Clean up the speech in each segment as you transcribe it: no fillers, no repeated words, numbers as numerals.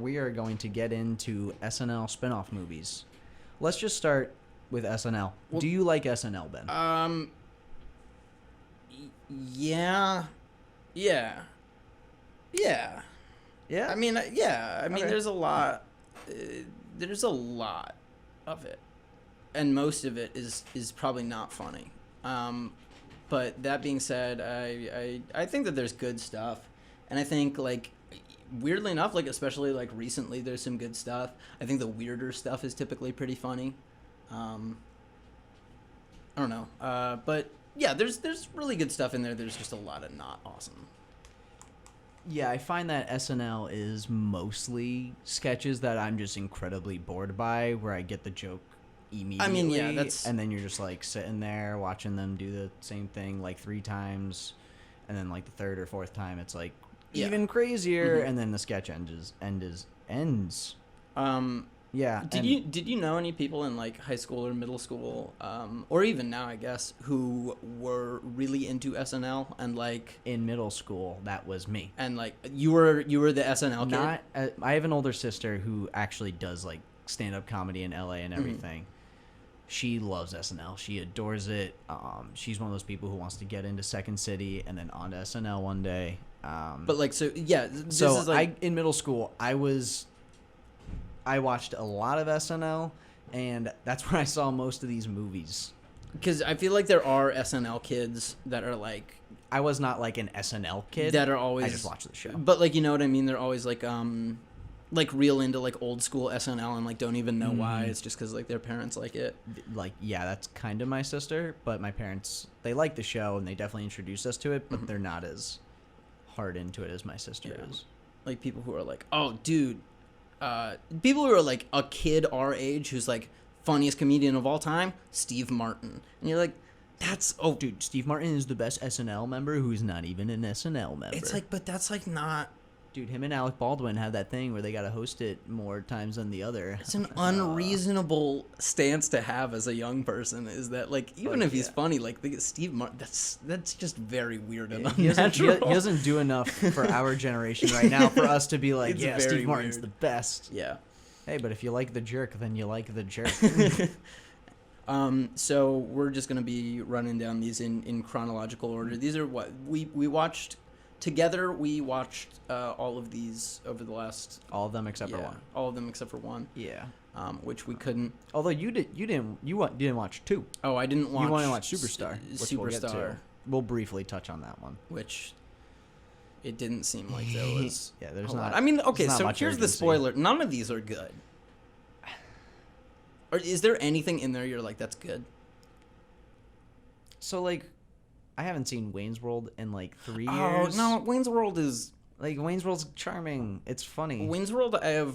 We are going to get into SNL Spinoff movies. Let's just start with SNL. Well, Do you like SNL, Ben? Yeah, yeah, yeah. Yeah. I mean, yeah. I mean, Okay. there's a lot. There's a lot of it, and most of it is probably not funny. But that being said, I think that there's good stuff, and I think like weirdly enough, like especially like recently, there's some good stuff. I think the weirder stuff is typically pretty funny. I don't know, but yeah, there's really good stuff in there. There's just a lot of not awesome. Yeah, I find that SNL is mostly sketches that I'm just incredibly bored by, where I get the joke immediately. I mean, yeah, that's and then you're just like sitting there watching them do the same thing like 3 times, and then like the third or fourth time it's like even crazier, and then the sketch ends. Yeah. Did you know any people in like high school or middle school, or even now I guess, who were really into SNL and like in middle school? That was me. And like you were the SNL kid? I have an older sister who actually does like stand-up comedy in LA and everything. She loves SNL. She adores it. She's one of those people who wants to get into Second City and then onto SNL one day. But like, so yeah, this so is like in middle school, I watched a lot of SNL, and that's where I saw most of these movies. Because I feel like there are SNL kids that are like, I was not like an SNL kid. that are always, I just watched the show. But like, you know what I mean? They're always like real into like old school SNL and like don't even know why. It's just because like their parents like it. Like, yeah, that's kind of my sister, but my parents, they like the show and they definitely introduced us to it, but they're not as hard into it as my sister is. Like people who are like, oh, dude. People who are like a kid our age who's like funniest comedian of all time, Steve Martin, and you're like, that's dude, Steve Martin is the best SNL member who's not even an SNL member. It's like, but that's like not. Dude, him and Alec Baldwin have that thing where they gotta host it more times than the other. It's an unreasonable stance to have as a young person. Is that like even if he's funny, like Steve Martin, that's just very weird and unnatural. He doesn't do enough for our generation right now for us to be like, yeah, Steve Martin's the best. Yeah. Hey, but if you like the jerk, then you like the jerk. So we're just gonna be running down these in chronological order. These are what we watched. Together, we watched all of these over the last. All of them except for one. All of them except for one. Yeah. Which we couldn't. Although you didn't watch 2. Oh, I didn't watch. You only watched Superstar. Superstar. We'll briefly touch on that one. Which, it didn't seem like there was. Yeah, there's not. I mean, okay, so here's the spoiler. None of these are good. Or is there anything in there you're like, that's good? So like, I haven't seen Wayne's World in like 3 years. Oh no, Wayne's World is like Wayne's World's charming. It's funny. Wayne's World, I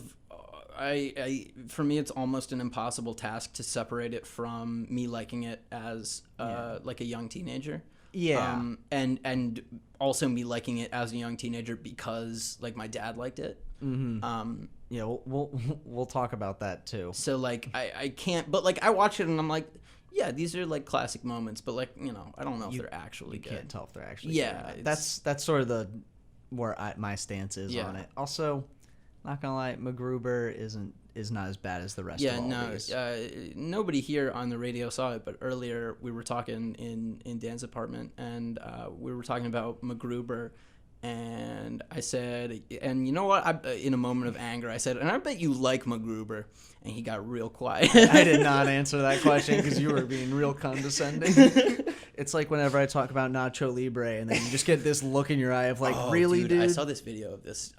for me, it's almost an impossible task to separate it from me liking it as like a young teenager. Yeah. And also me liking it as a young teenager because like my dad liked it. Mm-hmm. Yeah, we'll talk about that too. So like I can't, but like I watch it and I'm like, yeah, these are like classic moments, but like, you know, I don't know if they're actually good. You can't tell if they're actually good. That's sort of my stance is on it. Also, not gonna lie, MacGruber is not as bad as the rest of all these. Nobody here on the radio saw it, but earlier we were talking in Dan's apartment, and we were talking about MacGruber. And I said, and you know what? In a moment of anger, I said, and I bet you like MacGruber. And he got real quiet. I did not answer that question because you were being real condescending. It's like whenever I talk about Nacho Libre, and then you just get this look in your eye of like, really, dude? I saw this video of this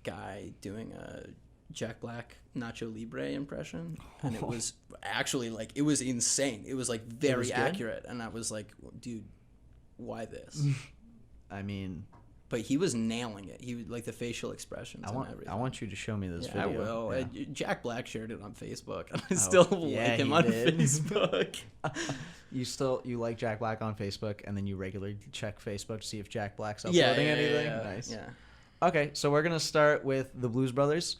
guy doing a Jack Black Nacho Libre impression, and it was actually like, it was insane. It was like very accurate, and I was like, dude, why this? I mean, but he was nailing it. He was like the facial expressions and everything. I want you to show me this video. I will. Yeah. Jack Black shared it on Facebook, and I still like him on Facebook. You like Jack Black on Facebook, and then you regularly check Facebook to see if Jack Black's uploading anything? Yeah, nice. Yeah. Okay, so we're gonna start with the Blues Brothers.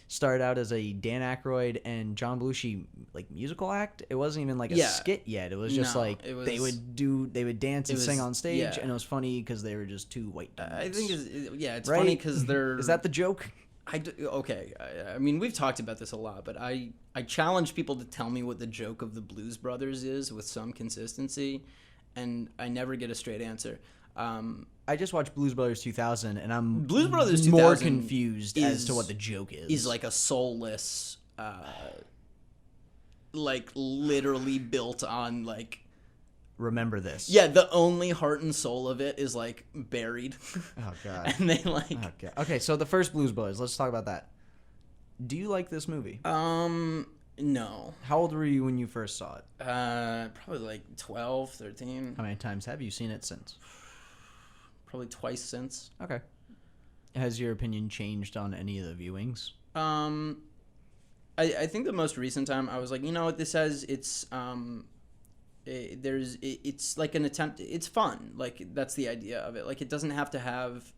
Started out as a Dan Aykroyd and John Belushi like musical act. It wasn't even like a skit yet. It was just they would dance and sing on stage, and it was funny because they were just two white dudes. I think it's funny because they're. Is that the joke? Okay. I mean, we've talked about this a lot, but I challenge people to tell me what the joke of the Blues Brothers is with some consistency, and I never get a straight answer. I just watched Blues Brothers 2000, and I'm Blues Brothers 2000 more confused as to what the joke is. Is like a soulless, like literally built on like. Remember this. Yeah, the only heart and soul of it is like buried. Oh god. And they like. Okay, so the first Blues Brothers. Let's talk about that. Do you like this movie? No. How old were you when you first saw it? Probably like 12, 13. How many times have you seen it since? Probably twice since. Okay. Has your opinion changed on any of the viewings? I think the most recent time I was like, you know what this says? It's it's like an attempt. It's fun. Like that's the idea of it. Like it doesn't have to have.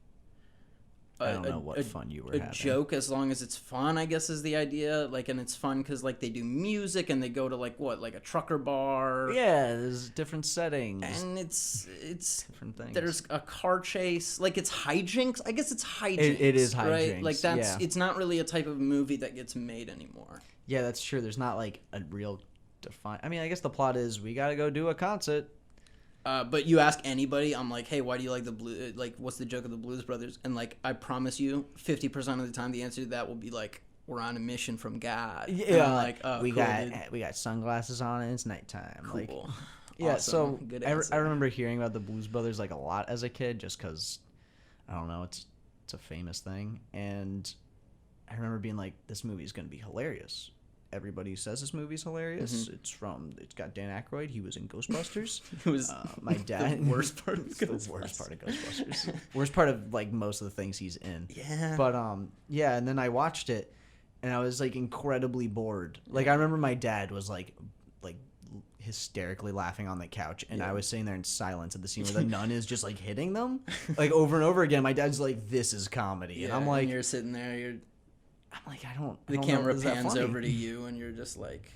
I don't know what fun you were having. A joke, as long as it's fun, I guess, is the idea. Like, and it's fun because like they do music and they go to like a trucker bar. Yeah, there's different settings. And it's different things. There's a car chase. Like it's hijinks. I guess it's hijinks. It is hijinks. Right? Like that's it's not really a type of movie that gets made anymore. Yeah, that's true. There's not like a real I mean, I guess the plot is we gotta go do a concert. But you ask anybody, I'm like, hey, why do you like the Blue? Like, what's the joke of the Blues Brothers? And like, I promise you, 50% of the time, the answer to that will be like, we're on a mission from God. Yeah, like, oh, we cool, got sunglasses on and it's nighttime. Cool. Like, yeah. Awesome. So I remember hearing about the Blues Brothers like a lot as a kid, just because I don't know, it's a famous thing, and I remember being like, this movie is gonna be hilarious. Everybody says this movie's hilarious. Mm-hmm. It's got Dan Aykroyd. He was in Ghostbusters. It was my dad. The worst part of Ghostbusters. The worst part of Ghostbusters. Worst part of like most of the things he's in. Yeah. But yeah, and then I watched it, and I was like incredibly bored. Like I remember my dad was like hysterically laughing on the couch, and I was sitting there in silence at the scene where the nun is just like hitting them like over and over again. My dad's like, "This is comedy," and I'm like, and you're sitting there, I'm like, I don't. The camera pans over to you, and you're just like,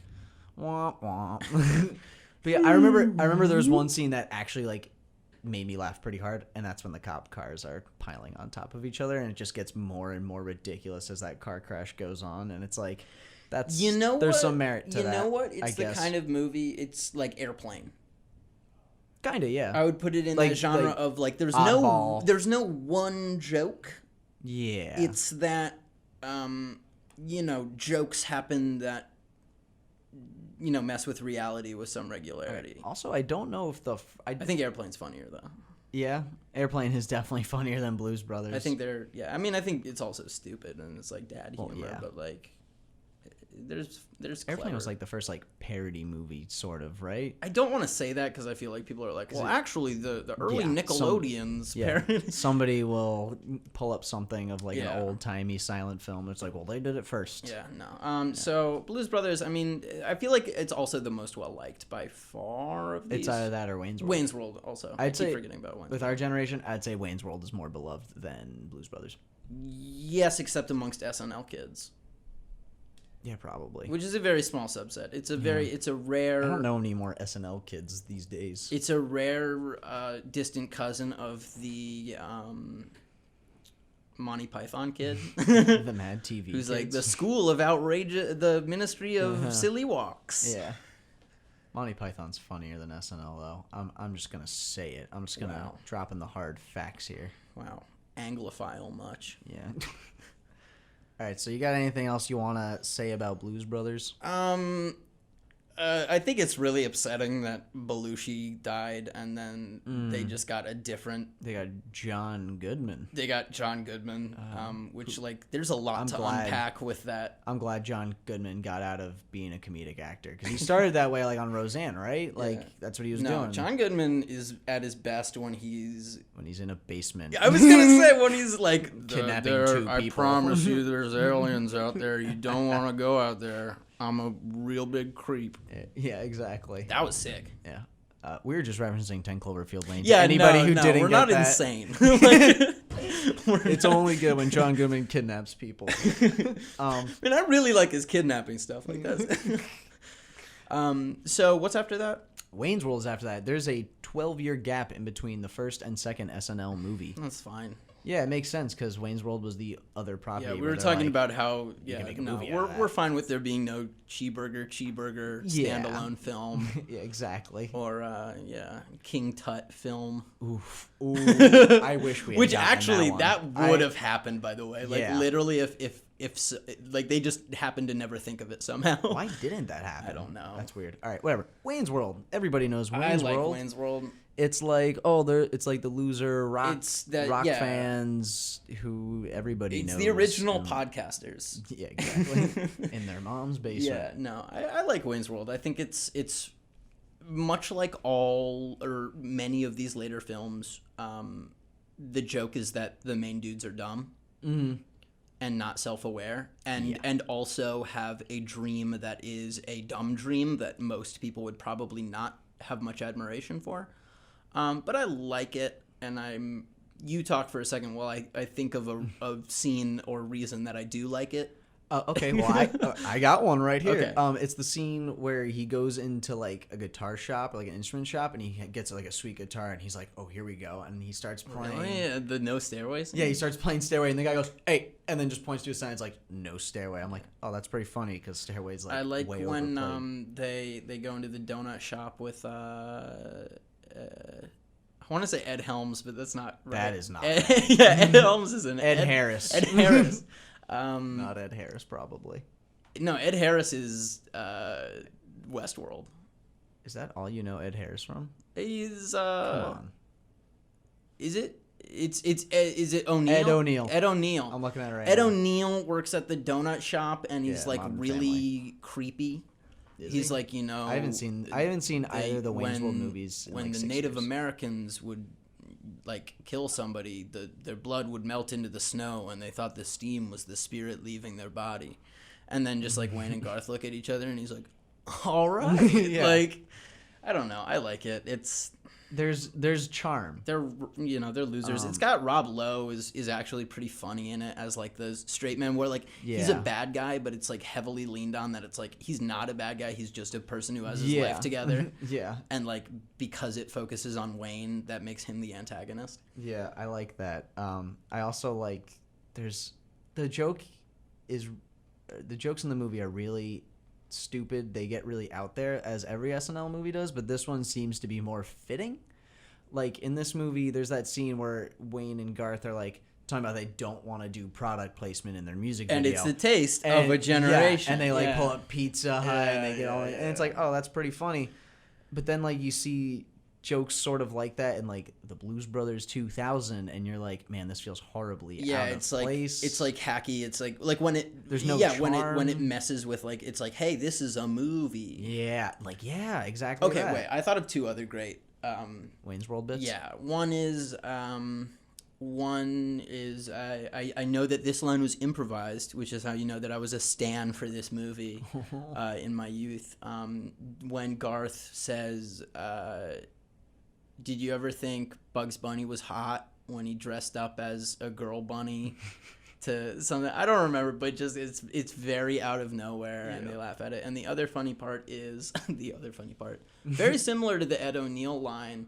womp womp. But yeah, I remember there was one scene that actually like made me laugh pretty hard, and that's when the cop cars are piling on top of each other, and it just gets more and more ridiculous as that car crash goes on, and it's like, that's there's some merit to that. You know what? It's the kind of movie. It's like Airplane. Kinda, yeah. I would put it in the genre of like there's no one joke. Yeah. It's that. Jokes happen that, mess with reality with some regularity. Right. Also, I don't know if I think Airplane's funnier, though. Yeah, Airplane is definitely funnier than Blues Brothers. I think I think it's also stupid, and it's like dad humor, but like, there's Airplane clever. was like the first like parody movie, sort of, right? I don't want to say that because I feel like people are like, well, actually, the early Nickelodeon's parody. Somebody will pull up something of like an old timey silent film. It's like, well, they did it first. Yeah, no. So Blues Brothers. I mean, I feel like it's also the most well liked by far of these. It's either that or Wayne's World. Wayne's World also. I keep forgetting about Wayne's World. With our generation, I'd say Wayne's World is more beloved than Blues Brothers. Yes, except amongst SNL kids. Yeah, probably. Which is a very small subset. It's a rare. I don't know any more SNL kids these days. It's a rare distant cousin of the Monty Python kid. The Mad TV Who's kids. like the school of outrageous, the Ministry of Silly Walks. Yeah. Monty Python's funnier than SNL, though. I'm just going to say it. I'm just going to drop in the hard facts here. Wow. Anglophile much. Yeah. All right, so you got anything else you want to say about Blues Brothers? I think it's really upsetting that Belushi died, and then they just got a different. They got John Goodman. Which like there's a lot to unpack with that. I'm glad John Goodman got out of being a comedic actor because he started that way, like on Roseanne, right? Like that's what he was doing. John Goodman is at his best when he's in a basement. I was gonna say when he's like kidnapping two people. I promise you, there's aliens out there. You don't want to go out there. I'm a real big creep. Yeah, exactly. That was sick. Yeah. We were just referencing 10 Cloverfield Lane. Yeah, anybody who didn't we're get not that, insane. It's only good when John Goodman kidnaps people. I mean, I really like his kidnapping stuff. Like that. So what's after that? Wayne's World is after that. There's a 12-year gap in between the first and second SNL movie. That's fine. Yeah, it makes sense because Wayne's World was the other property. Yeah, we were talking about how we're fine with there being no cheeseburger standalone film. Yeah, exactly. Or King Tut film. Oof. Ooh, I wish we had Which gotten actually that would have happened, by the way. Like literally if so, like they just happened to never think of it somehow. Why didn't that happen? I don't know. That's weird. All right, whatever. Wayne's World. Everybody knows Wayne's World. I like Wayne's World. It's like it's like the loser rock fans who everybody knows. It's the original podcasters. Yeah, exactly. In their mom's basement. Yeah, no, I like Wayne's World. I think it's much like all or many of these later films. The joke is that the main dudes are dumb. Mm-hmm. And not self-aware, and also have a dream that is a dumb dream that most people would probably not have much admiration for. But I like it, and you talk for a second while I think of a scene or reason that I do like it. Okay, well, I got one right here. Okay. It's the scene where he goes into like a guitar shop, like an instrument shop, and he gets like a sweet guitar, and he's like, "Oh, here we go," and he starts playing. Oh yeah, the No Stairway scene? Yeah, he starts playing Stairway, and the guy goes, "Hey," and then just points to a sign. It's like No Stairway. I'm like, oh, that's pretty funny because Stairway's like. I like way when overplayed. they go into the donut shop with I want to say Ed Helms, but that's not right. That is not. Ed Helms is an Ed Harris. Ed Harris. Not Ed Harris, probably. No, Ed Harris is Westworld. Is that all you know Ed Harris from? He's Come on. Is it? Is it O'Neill? Ed O'Neill. Ed O'Neill. I'm looking at it right Ed now. O'Neill works at the donut shop, and he's like Modern really Family. He's he? like, you know. I haven't seen either of the Wayne's World movies. When the Native Americans would like kill somebody, their blood would melt into the snow, and they thought the steam was the spirit leaving their body. And then just like Wayne and Garth look at each other, and he's like, "All right." Yeah. Like, I don't know. I like it. There's charm. They're losers. It's got Rob Lowe is actually pretty funny in it as like the straight man, where like he's a bad guy, but it's like heavily leaned on that it's like he's not a bad guy, he's just a person who has his life together. Yeah. And like because it focuses on Wayne, that makes him the antagonist. Yeah, I like that. I also like the jokes in the movie are really stupid. They get really out there, as every SNL movie does, but this one seems to be more fitting. Like in this movie, there's that scene where Wayne and Garth are like talking about they don't want to do product placement in their music video. And it's the taste of a generation. Yeah, and they like pull up Pizza Hut and they get all and it's like, oh, that's pretty funny. But then like you see jokes sort of like that in like the Blues Brothers 2000, and you're like, man, this feels horribly out of place. It's like hacky. It's like when it there's no charm. when it messes with like it's like, hey, this is a movie. Yeah, exactly. Okay, wait. I thought of two other great Wayne's World bits. Yeah, one is I know that this line was improvised, which is how you know that I was a stan for this movie in my youth. When Garth says, "Did you ever think Bugs Bunny was hot when he dressed up as a girl bunny?" To something I don't remember, but just it's very out of nowhere, and they laugh at it. And the other funny part is very similar to the Ed O'Neill line,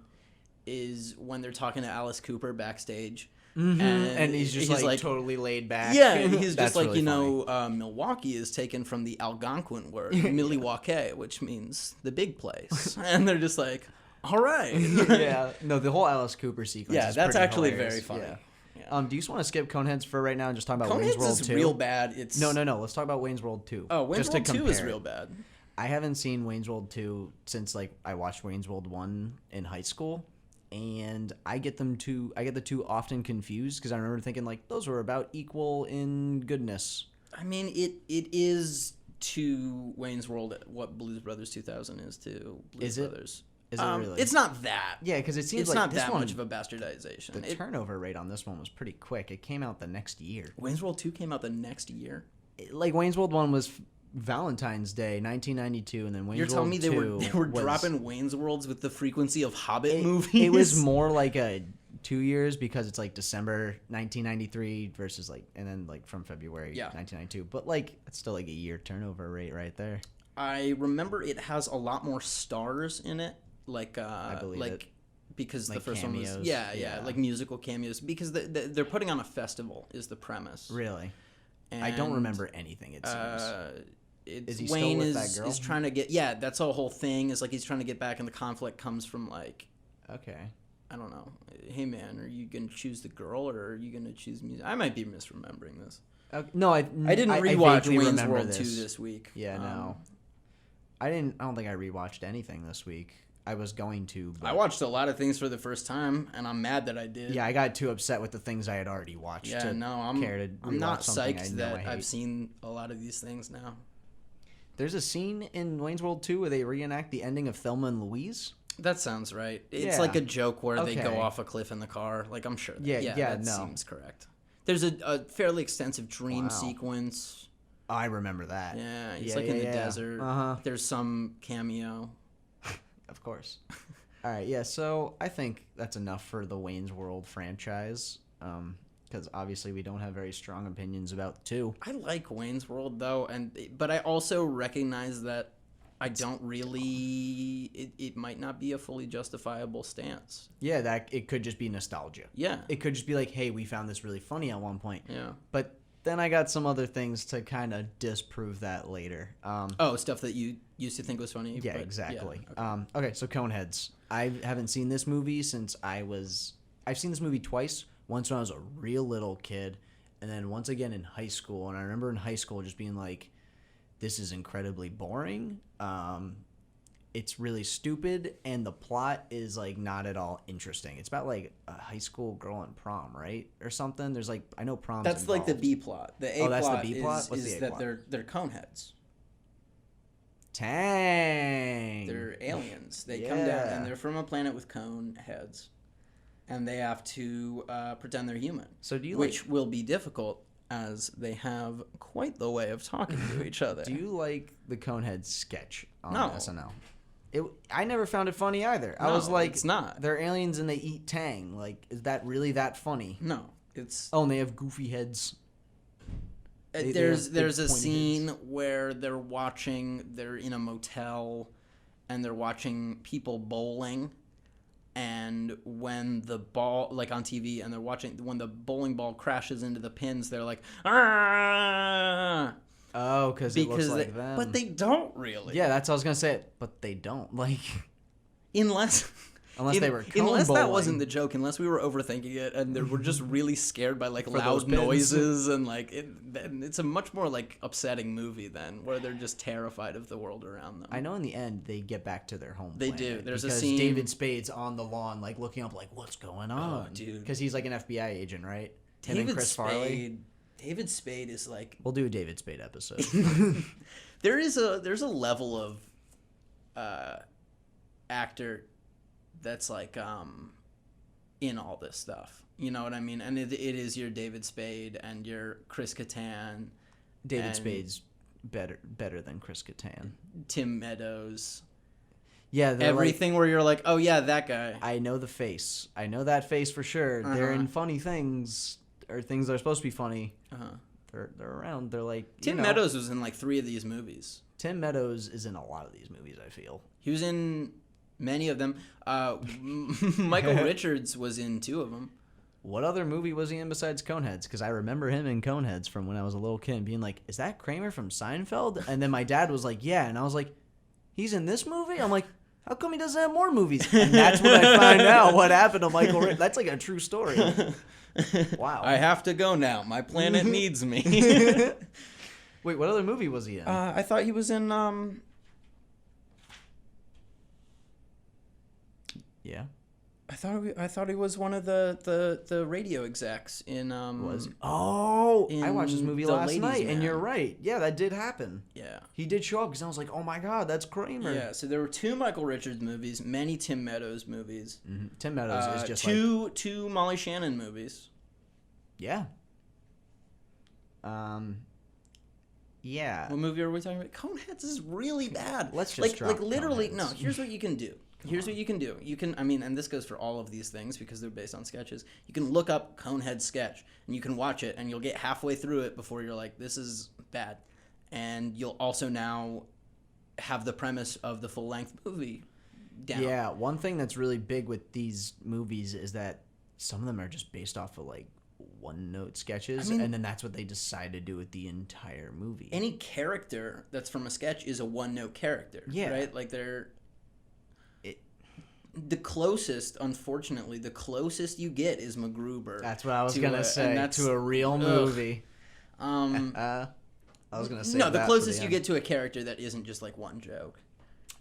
is when they're talking to Alice Cooper backstage. Mm-hmm. And he's just like totally laid back. Yeah, he's just like, really Milwaukee is taken from the Algonquin word Milwaukee, which means the big place. And they're just like, all right. Yeah, no, the whole Alice Cooper sequence is that's actually hilarious. Very funny. Yeah. Do you just want to skip Coneheads for right now and just talk about Coneheads Wayne's World 2? is real bad. No. Let's talk about Wayne's World 2. Oh, Wayne's World 2 is real bad. I haven't seen Wayne's World 2 since like I watched Wayne's World 1 in high school, and I get the two often confused because I remember thinking like those were about equal in goodness. I mean, it is to Wayne's World what Blues Brothers 2000 is to Blues Brothers. Is it really? It's not that. Yeah, because it seems it's like not this that one, much of a bastardization. The turnover rate on this one was pretty quick. It came out the next year. Wayne's World 2 came out the next year? Like Wayne's World 1 was Valentine's Day, 1992, and then Wayne's World 2 You're telling me they were dropping Wayne's Worlds with the frequency of Hobbit movies? It was more like a 2 years because it's like December 1993 versus like, and then like from February 1992. But like, it's still like a year turnover rate right there. I remember it has a lot more stars in it. I believe because like the first cameos. one was like musical cameos, because they're putting on a festival is the premise. Really? And, I don't remember anything, it seems. Is he Wayne still with that girl? is trying to get that's the whole thing, is like he's trying to get back, and the conflict comes from like, okay, I don't know, hey man, are you gonna choose the girl or are you gonna choose music? I might be misremembering this. Okay. No, I didn't rewatch Wayne's World 2 this. this week. Yeah, no. I don't think I rewatched anything this week. I was going to, but I watched a lot of things for the first time, and I'm mad that I did. yeah, I got too upset with the things I had already watched. Yeah, no, I'm not psyched that I've seen a lot of these things now. There's a scene in Wayne's World 2 where they reenact the ending of Thelma and Louise. That sounds right. It's Yeah. like a joke where they go Okay. off a cliff in the car. Like, I'm sure. That seems correct. There's a fairly extensive dream sequence. Oh, I remember that. Yeah, it's like in the desert. Uh-huh. There's some cameo. Of course. All right, yeah, so I think that's enough for the Wayne's World franchise, because obviously we don't have very strong opinions about 2. I like Wayne's World, though, but I also recognize that I don't really... It might not be a fully justifiable stance. Yeah, that it could just be nostalgia. Yeah. It could just be like, hey, we found this really funny at one point. Yeah. But then I got some other things to kind of disprove that later. Stuff that you used to think was funny. Yeah, exactly. Yeah, okay, so Coneheads. I haven't seen this movie since I've seen this movie twice. Once when I was a real little kid, and then once again in high school. And I remember in high school just being like, this is incredibly boring. It's really stupid, and the plot is like not at all interesting. It's about like a high school girl in prom, right, or something. There's like, I know prom's that's involved. like the B plot. The A that's plot the B plot? What's is the A that plot? they're coneheads. Tang. They're aliens. They come down and they're from a planet with cone heads, and they have to pretend they're human. So do you which will be difficult, as they have quite the way of talking to each other. Do you like the Coneheads sketch on No. SNL? I never found it funny either. No, I was like, it's not. They're aliens and they eat Tang. Like, is that really that funny? No, it's... Oh, and they have goofy heads. There's a scene where they're in a motel, and they're watching people bowling, and when the ball, like on TV, and they're watching, when the bowling ball crashes into the pins, they're like, ah! Oh, because it looks like them. them. But they don't really. Yeah, that's what I was going to say. But they don't. Like, Unless they were cone unless bowling. that wasn't the joke, unless we were overthinking it and they were just really scared by like For those loud pins. noises, and like it's a much more like upsetting movie then, where they're just terrified of the world around them. I know in the end they get back to their home They planet do. There's a because scene- David Spade's on the lawn, like looking up, like, what's going on? Oh, dude. Because he's like an FBI agent, right? Him David and Chris Farley. David Spade is like... We'll do a David Spade episode. There's a level of actor that's like in all this stuff. You know what I mean? And it is your David Spade and your Chris Kattan. David Spade's better than Chris Kattan. Tim Meadows. Yeah, everything where you're like, oh yeah, that guy. I know the face. I know that face for sure. They're in funny things, or things that are supposed to be funny. They're around. They're like Tim Meadows was in like 3 of these movies. Tim Meadows is in a lot of these movies, I feel. He was in many of them. Michael Richards was in 2 of them. What other movie was he in besides Coneheads? Because I remember him in Coneheads from when I was a little kid and being like, is that Kramer from Seinfeld? And then my dad was like, yeah. And I was like, he's in this movie? I'm like, how come he doesn't have more movies? And that's when I find out what happened to Michael Richards. That's like a true story. Wow. I have to go now. My planet needs me. Wait, what other movie was he in? I thought he was in... Yeah. I thought he was one of the radio execs in Was oh I watched this movie The last Ladies' night, Man. and you're right. Yeah, that did happen. Yeah. He did show up because I was like, oh my god, that's Kramer. Yeah. So there were 2 Michael Richards movies, many Tim Meadows movies. Mm-hmm. Tim Meadows is just two Molly Shannon movies. Yeah. Yeah. What movie are we talking about? Coneheads is really bad. Let's just drop literally. Coneheads. No, here's what you can do. Here's what you can do. You can, I mean, and this goes for all of these things because they're based on sketches. You can look up Conehead sketch and you can watch it, and you'll get halfway through it before you're like, this is bad. And you'll also now have the premise of the full length movie down. Yeah, one thing that's really big with these movies is that some of them are just based off of like one-note sketches, and then that's what they decide to do with the entire movie. Any character that's from a sketch is a one-note character, right? Like the closest, unfortunately, the closest you get is MacGruber. That's what I was gonna say. To a real movie. I was gonna say the closest you get to a character that isn't just like one joke.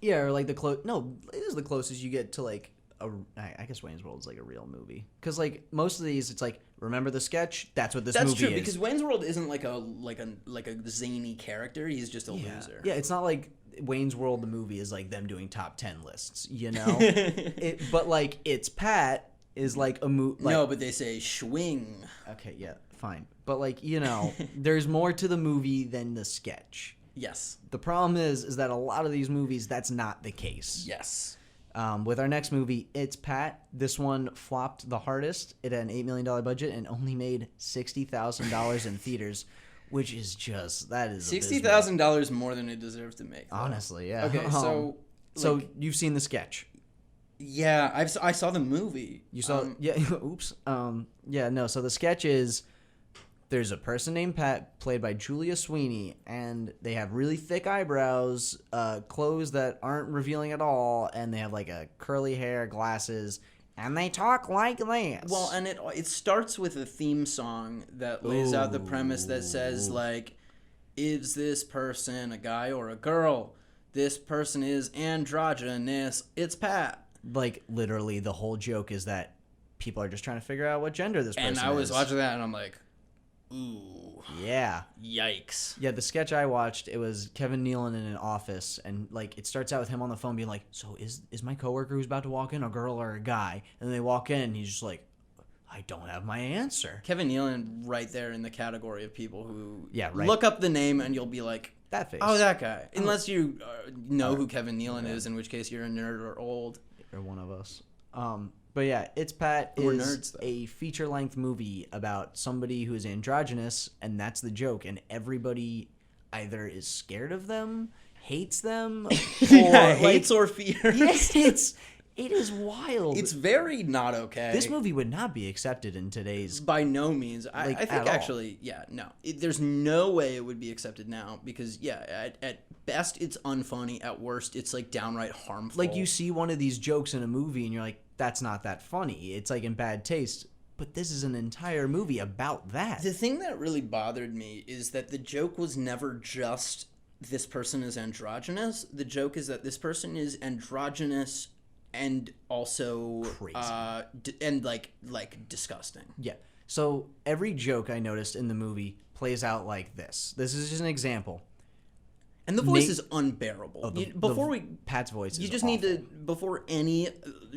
Yeah, or like no, it is the closest you get to like I guess Wayne's World is like a real movie, because like most of these, it's like, remember the sketch? That's what this movie is. That's true, because Wayne's World isn't like a zany character. He's just a loser. Yeah, it's not like Wayne's World the movie is like them doing top 10 lists, you know. But like It's Pat is like a movie. Like, no, but they say schwing. Okay, yeah, fine, but like, you know, there's more to the movie than the sketch. Yes. The problem is that a lot of these movies, that's not the case. Yes. With our next movie, It's Pat, this one flopped the hardest. It had an $8 million budget and only made $60,000 in theaters, which is just, that is $60,000 more than it deserves to make, though. Honestly, yeah. Okay, so you've seen the sketch. Yeah, I saw the movie. You saw yeah, oops. Yeah, no, so the sketch is, there's a person named Pat, played by Julia Sweeney, and they have really thick eyebrows, clothes that aren't revealing at all, and they have like a curly hair, glasses, and they talk like this. Well, and it starts with a theme song that lays out the premise that says, like, is this person a guy or a girl? This person is androgynous. It's Pat. Like, literally, the whole joke is that people are just trying to figure out what gender this person is. And I was watching that, and I'm like, ooh. Yeah. Yikes. Yeah, the sketch I watched, it was Kevin Nealon in an office, and like it starts out with him on the phone being like, so is my coworker who's about to walk in a girl or a guy? And they walk in, and he's just like, I don't have my answer. Kevin Nealon right there in the category of people who right. Look up the name and you'll be like, that face. Oh, that guy. Unless you know who Kevin Nealon is, in which case you're a nerd or old. Or one of us. But yeah, It's Pat is a feature-length movie about somebody who is androgynous, and that's the joke. And everybody either is scared of them, hates them, or hates or fears. Yeah, it is wild. It's very not okay. This movie would not be accepted in today's. By no means. I think actually, no. There's no way it would be accepted now because, at best it's unfunny. At worst, it's like downright harmful. Like you see one of these jokes in a movie and you're like, that's not that funny. It's like in bad taste. But this is an entire movie about that. The thing that really bothered me is that the joke was never just this person is androgynous. The joke is that this person is androgynous and also crazy and like disgusting. Yeah. So every joke I noticed in the movie plays out like this. This is just an example. And the voice is unbearable. Pat's voice is you just awful. need to, before any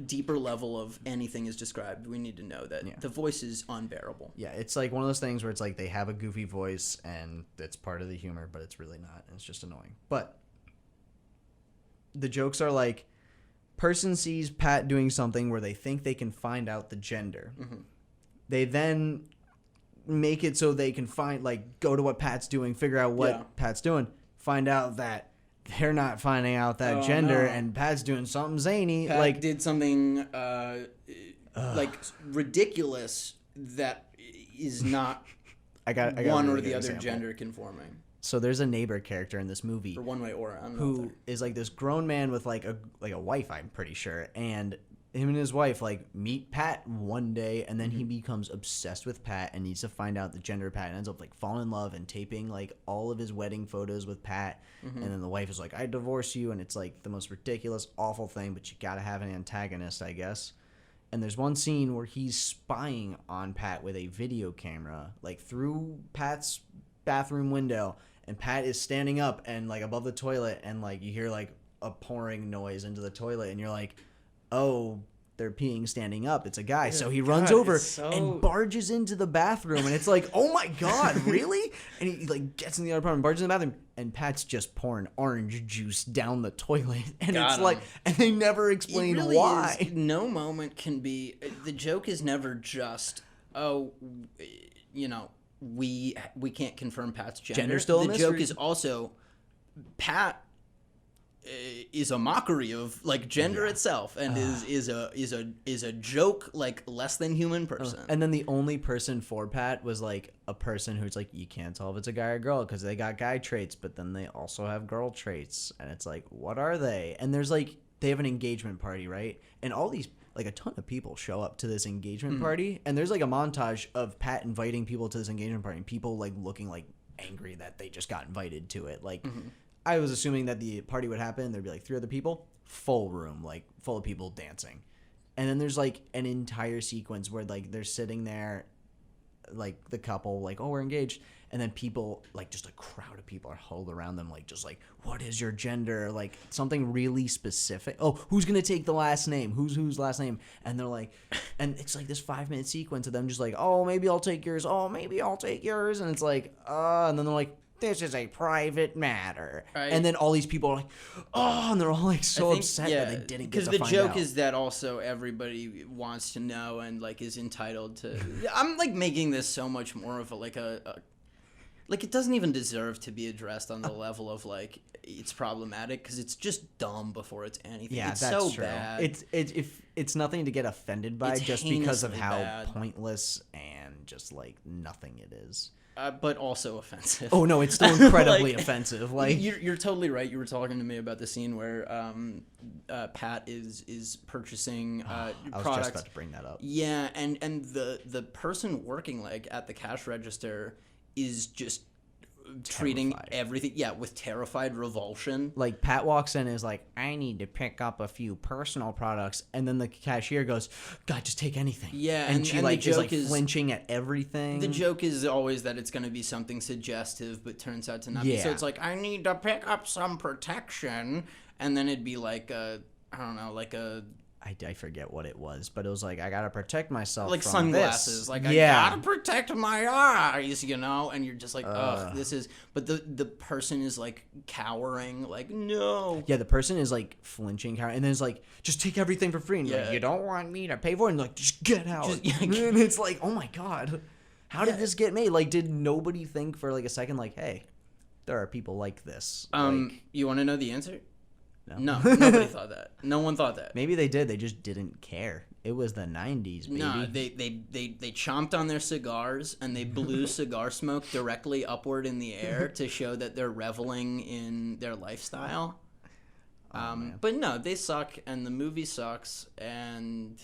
deeper level of anything is described, we need to know that the voice is unbearable. Yeah, it's like one of those things where it's like they have a goofy voice and it's part of the humor, but it's really not, and it's just annoying. But the jokes are like, person sees Pat doing something where they think they can find out the gender. Mm-hmm. They then make it so they can go to what Pat's doing, figure out what Pat's doing, find out that they're not finding out that gender, and Pat's doing something zany. Pat did something ridiculous that is not I got one a really or the other example. Gender conforming. So there's a neighbor character in this movie, or one way or who is like this grown man with like a wife, I'm pretty sure, and him and his wife meet Pat one day, and then he becomes obsessed with Pat and needs to find out the gender of Pat, and ends up falling in love and taping all of his wedding photos with Pat. And then the wife is like, I divorce you, and it's the most ridiculous, awful thing, but you gotta have an antagonist, I guess. And there's one scene where he's spying on Pat with a video camera through Pat's bathroom window, and Pat is standing up and above the toilet, and you hear a pouring noise into the toilet, and you're like, oh, they're peeing standing up. It's a guy. So he runs over and barges into the bathroom, and it's like, oh my God, really? And he gets in the other apartment, barges in the bathroom, and Pat's just pouring orange juice down the toilet. And and they never explain why. Is, no moment can be, the joke is never just, we can't confirm Pat's gender. Gender's still a mystery. The joke is also, Pat is a mockery of like gender itself, and is a joke, like less than human person. And then the only person for Pat was like a person who's like, you can't tell if it's a guy or girl because they got guy traits, but then they also have girl traits, and it's like, what are they? And there's like, they have an engagement party, right? And all these, like, a ton of people show up to this engagement party, and there's like a montage of Pat inviting people to this engagement party, and people like looking like angry that they just got invited to it. Like, I was assuming that the party would happen, there'd be like 3 other people, full room, like full of people dancing. And then there's like an entire sequence where like they're sitting there, like the couple, like, oh, we're engaged, and then people, like, just a crowd of people are huddled around them, like, just like, what is your gender? Like, something really specific. Oh, who's gonna take the last name? Whose last name? And they're like, and it's like this 5-minute sequence of them just like, oh, maybe I'll take yours. Oh, maybe I'll take yours. And it's like, and then they're like, this is a private matter. Right. And then all these people are like, oh, and they're all like so upset that they didn't get to find out. Because the joke is that also everybody wants to know and like is entitled to. I'm like making this so much more of a like like it doesn't even deserve to be addressed on the level of like it's problematic because it's just dumb before it's anything. Yeah, it's that's so true. bad. It's nothing to get offended by it's just because of how bad. Pointless and just like nothing it is. But also offensive. Oh no, it's still incredibly offensive. Like you're totally right. You were talking to me about the scene where Pat is purchasing products. I was just about to bring that up. Yeah, and the person working like at the cash register is just treating everything with terrified revulsion. Like Pat walks in and is like, I need to pick up a few personal products, and then the cashier goes, God, just take anything. Yeah, and she like is like flinching at everything. The joke is always that it's going to be something suggestive, but turns out to not be. So it's like, I need to pick up some protection, and then it'd be like I don't know, like a. I forget what it was, but it was like, I gotta protect myself like from sunglasses. This. Like, I gotta protect my eyes, you know? And you're just like, ugh, this is... But the person is, like, cowering, like, no. Yeah, the person is, like, flinching, cowering, and then it's like, just take everything for free. And like, you don't want me to pay for it? And like, just get out. And it's like, oh my God. How did this get made? Like, did nobody think for, like, a second, like, hey, there are people like this? Like, you want to know the answer? No, nobody thought that. No one thought that. Maybe they did. They just didn't care. It was the 90s, baby. No, they chomped on their cigars and they blew cigar smoke directly upward in the air to show that they're reveling in their lifestyle. But no, they suck, and the movie sucks, and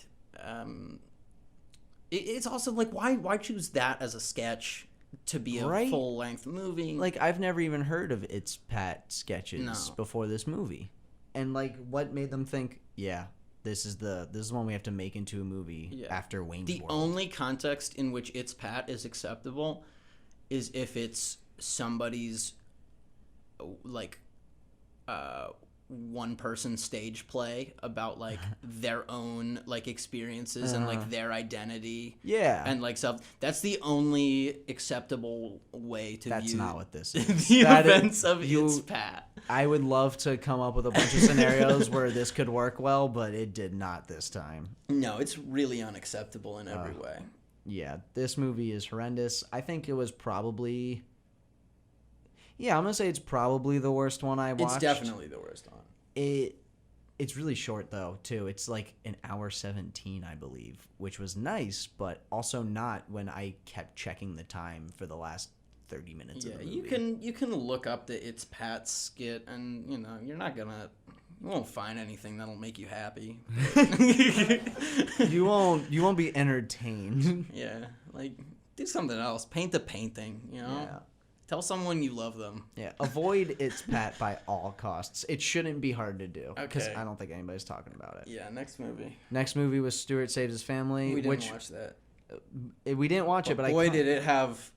it's also like, why choose that as a sketch to be a full-length movie? Like, I've never even heard of It's Pat sketches before this movie. And like, what made them think, this is one we have to make into a movie after Wayne's World? The only context in which It's Pat is acceptable is if it's somebody's like one person stage play about like their own like experiences and like their identity and like stuff. That's the only acceptable way to view. That's not what this is. The events of It's Pat. I would love to come up with a bunch of scenarios where this could work well, but it did not this time. No, it's really unacceptable in every way. Yeah, this movie is horrendous. I think it was probably... Yeah, I'm going to say it's probably the worst one I watched. It's definitely the worst one. It's really short, though, too. It's like an hour 17, I believe, which was nice, but also not when I kept checking the time for the last 30 minutes of the movie. You can look up the It's Pat skit, and, you know, you won't find anything that'll make you happy. You won't be entertained. Yeah, like, do something else. Paint a painting, you know? Yeah. Tell someone you love them. Yeah, avoid It's Pat by all costs. It shouldn't be hard to do because I don't think anybody's talking about it. Yeah, next movie. Next movie was Stuart Saves His Family. We didn't watch that. We didn't watch it, but boy, did it have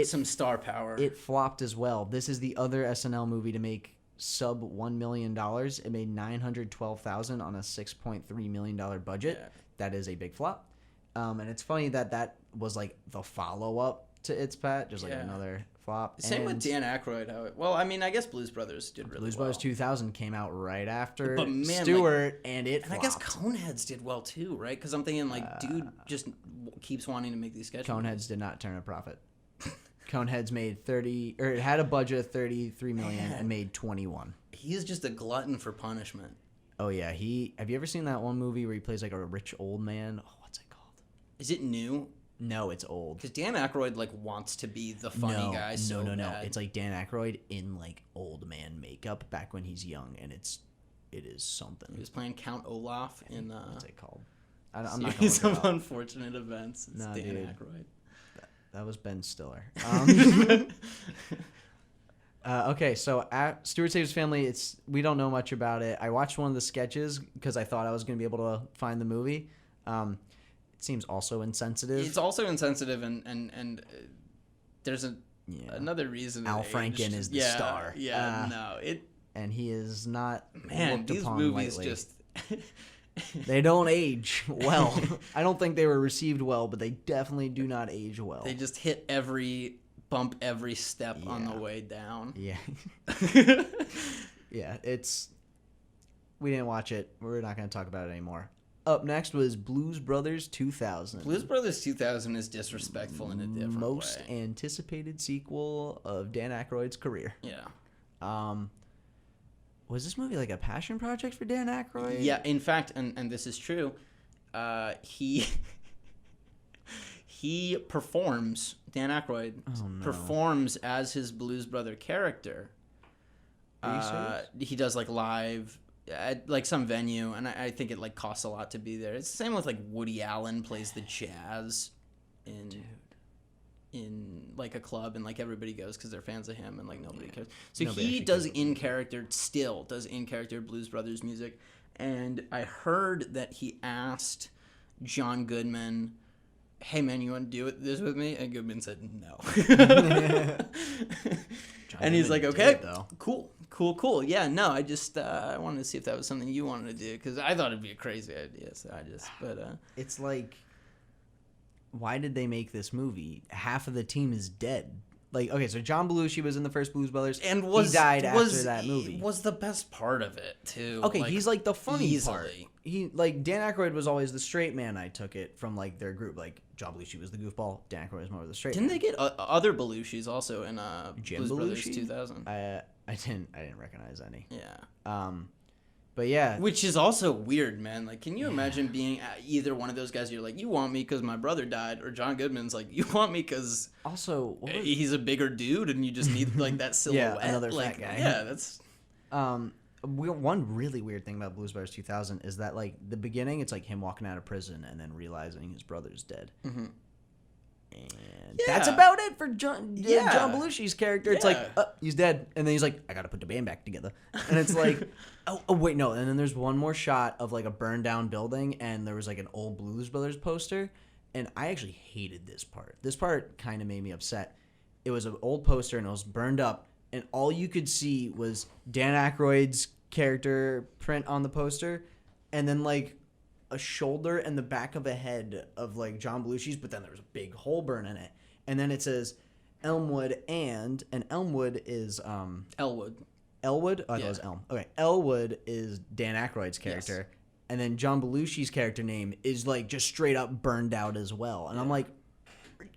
some star power. It flopped as well. This is the other SNL movie to make sub $1 million. It made $912,000 on a $6.3 million budget. Yeah. That is a big flop. And it's funny that was like the follow-up to It's Pat, just like another flop. Same with Dan Aykroyd. I guess Blues Brothers did really well. Blues Brothers 2000 came out right after Stewart, and it flopped. I guess Coneheads did well too, right? Because I'm thinking, like, dude just keeps wanting to make these sketches. Coneheads did not turn a profit. Coneheads made 30, or it had a budget of 33 million and made 21. He is just a glutton for punishment. Oh yeah, have you ever seen that one movie where he plays like a rich old man? Oh, what's it called? Is it new? No, it's old. Because Dan Aykroyd like wants to be the funny guy. So No. bad. It's like Dan Aykroyd in like old man makeup back when he's young, and it is something. He was playing Count Olaf in what's it called? I'm not Series of Unfortunate Events. It's Dan dude. Aykroyd. That was Ben Stiller. Okay, so Stuart Saves Family. We don't know much about it. I watched one of the sketches because I thought I was going to be able to find the movie. It seems also insensitive. It's also insensitive, and there's another reason. Al Franken is the star. Yeah, and he is not. Man, these movies lightly. just. They don't age well. I don't think they were received well, but they definitely do not age well. They just bump every step on the way down. Yeah. Yeah, we didn't watch it. We're not going to talk about it anymore. Up next was Blues Brothers 2000. Blues Brothers 2000 is disrespectful in a different Most way. anticipated sequel of Dan Aykroyd's career. Yeah. Was this movie like a passion project for Dan Aykroyd? Yeah, in fact, and this is true, he performs, Dan Aykroyd performs as his Blues Brother character. Are you serious? He does like live at like some venue, and I think it like costs a lot to be there. It's the same with like Woody Allen plays the jazz in like a club, and like everybody goes because they're fans of him, and like nobody cares. So he does in character Blues Brothers music, and I heard that he asked John Goodman, "Hey man, you want to do this with me?" And Goodman said no. And he's like, "Okay, cool. Yeah, no, I just I wanted to see if that was something you wanted to do because I thought it'd be a crazy idea." So it's like, why did they make this movie? Half of the team is dead. Like, okay, so John Belushi was in the first Blues Brothers, and he died after that movie. Was the best part of it too. Okay, he's like the funny easily. part. He like Dan Aykroyd was always the straight man. I took it from like their group. Like John Belushi was the goofball. Dan Aykroyd was more of the straight. Didn't man. they get other Belushis also in Jim Blues Brothers Belushi? 2000? I didn't recognize any. Yeah. But yeah, which is also weird, man. Like, can you imagine being either one of those guys? You're like, you want me because my brother died, or John Goodman's like, you want me because also he's a bigger dude, and you just need like that silhouette. Yeah, another like, fat guy. Yeah, that's. One really weird thing about Blues Brothers 2000 is that like the beginning, it's like him walking out of prison and then realizing his brother's dead. Mm-hmm. And that's about it for John Belushi's character. It's Yeah. like, he's dead. And then he's like, I got to put the band back together. And it's like, oh, wait, no. And then there's one more shot of like a burned down building, and there was like an old Blues Brothers poster. And I actually hated this part. This part kind of made me upset. It was an old poster, and it was burned up. And all you could see was Dan Aykroyd's character print on the poster, and then like a shoulder and the back of a head of like John Belushi's, but then there was a big hole burn in it, and then it says Elmwood, and Elmwood is Elwood. Elwood? Oh, I thought it was Elm. Okay, Elwood is Dan Aykroyd's character, yes. And then John Belushi's character name is like just straight up burned out as well, and I'm like,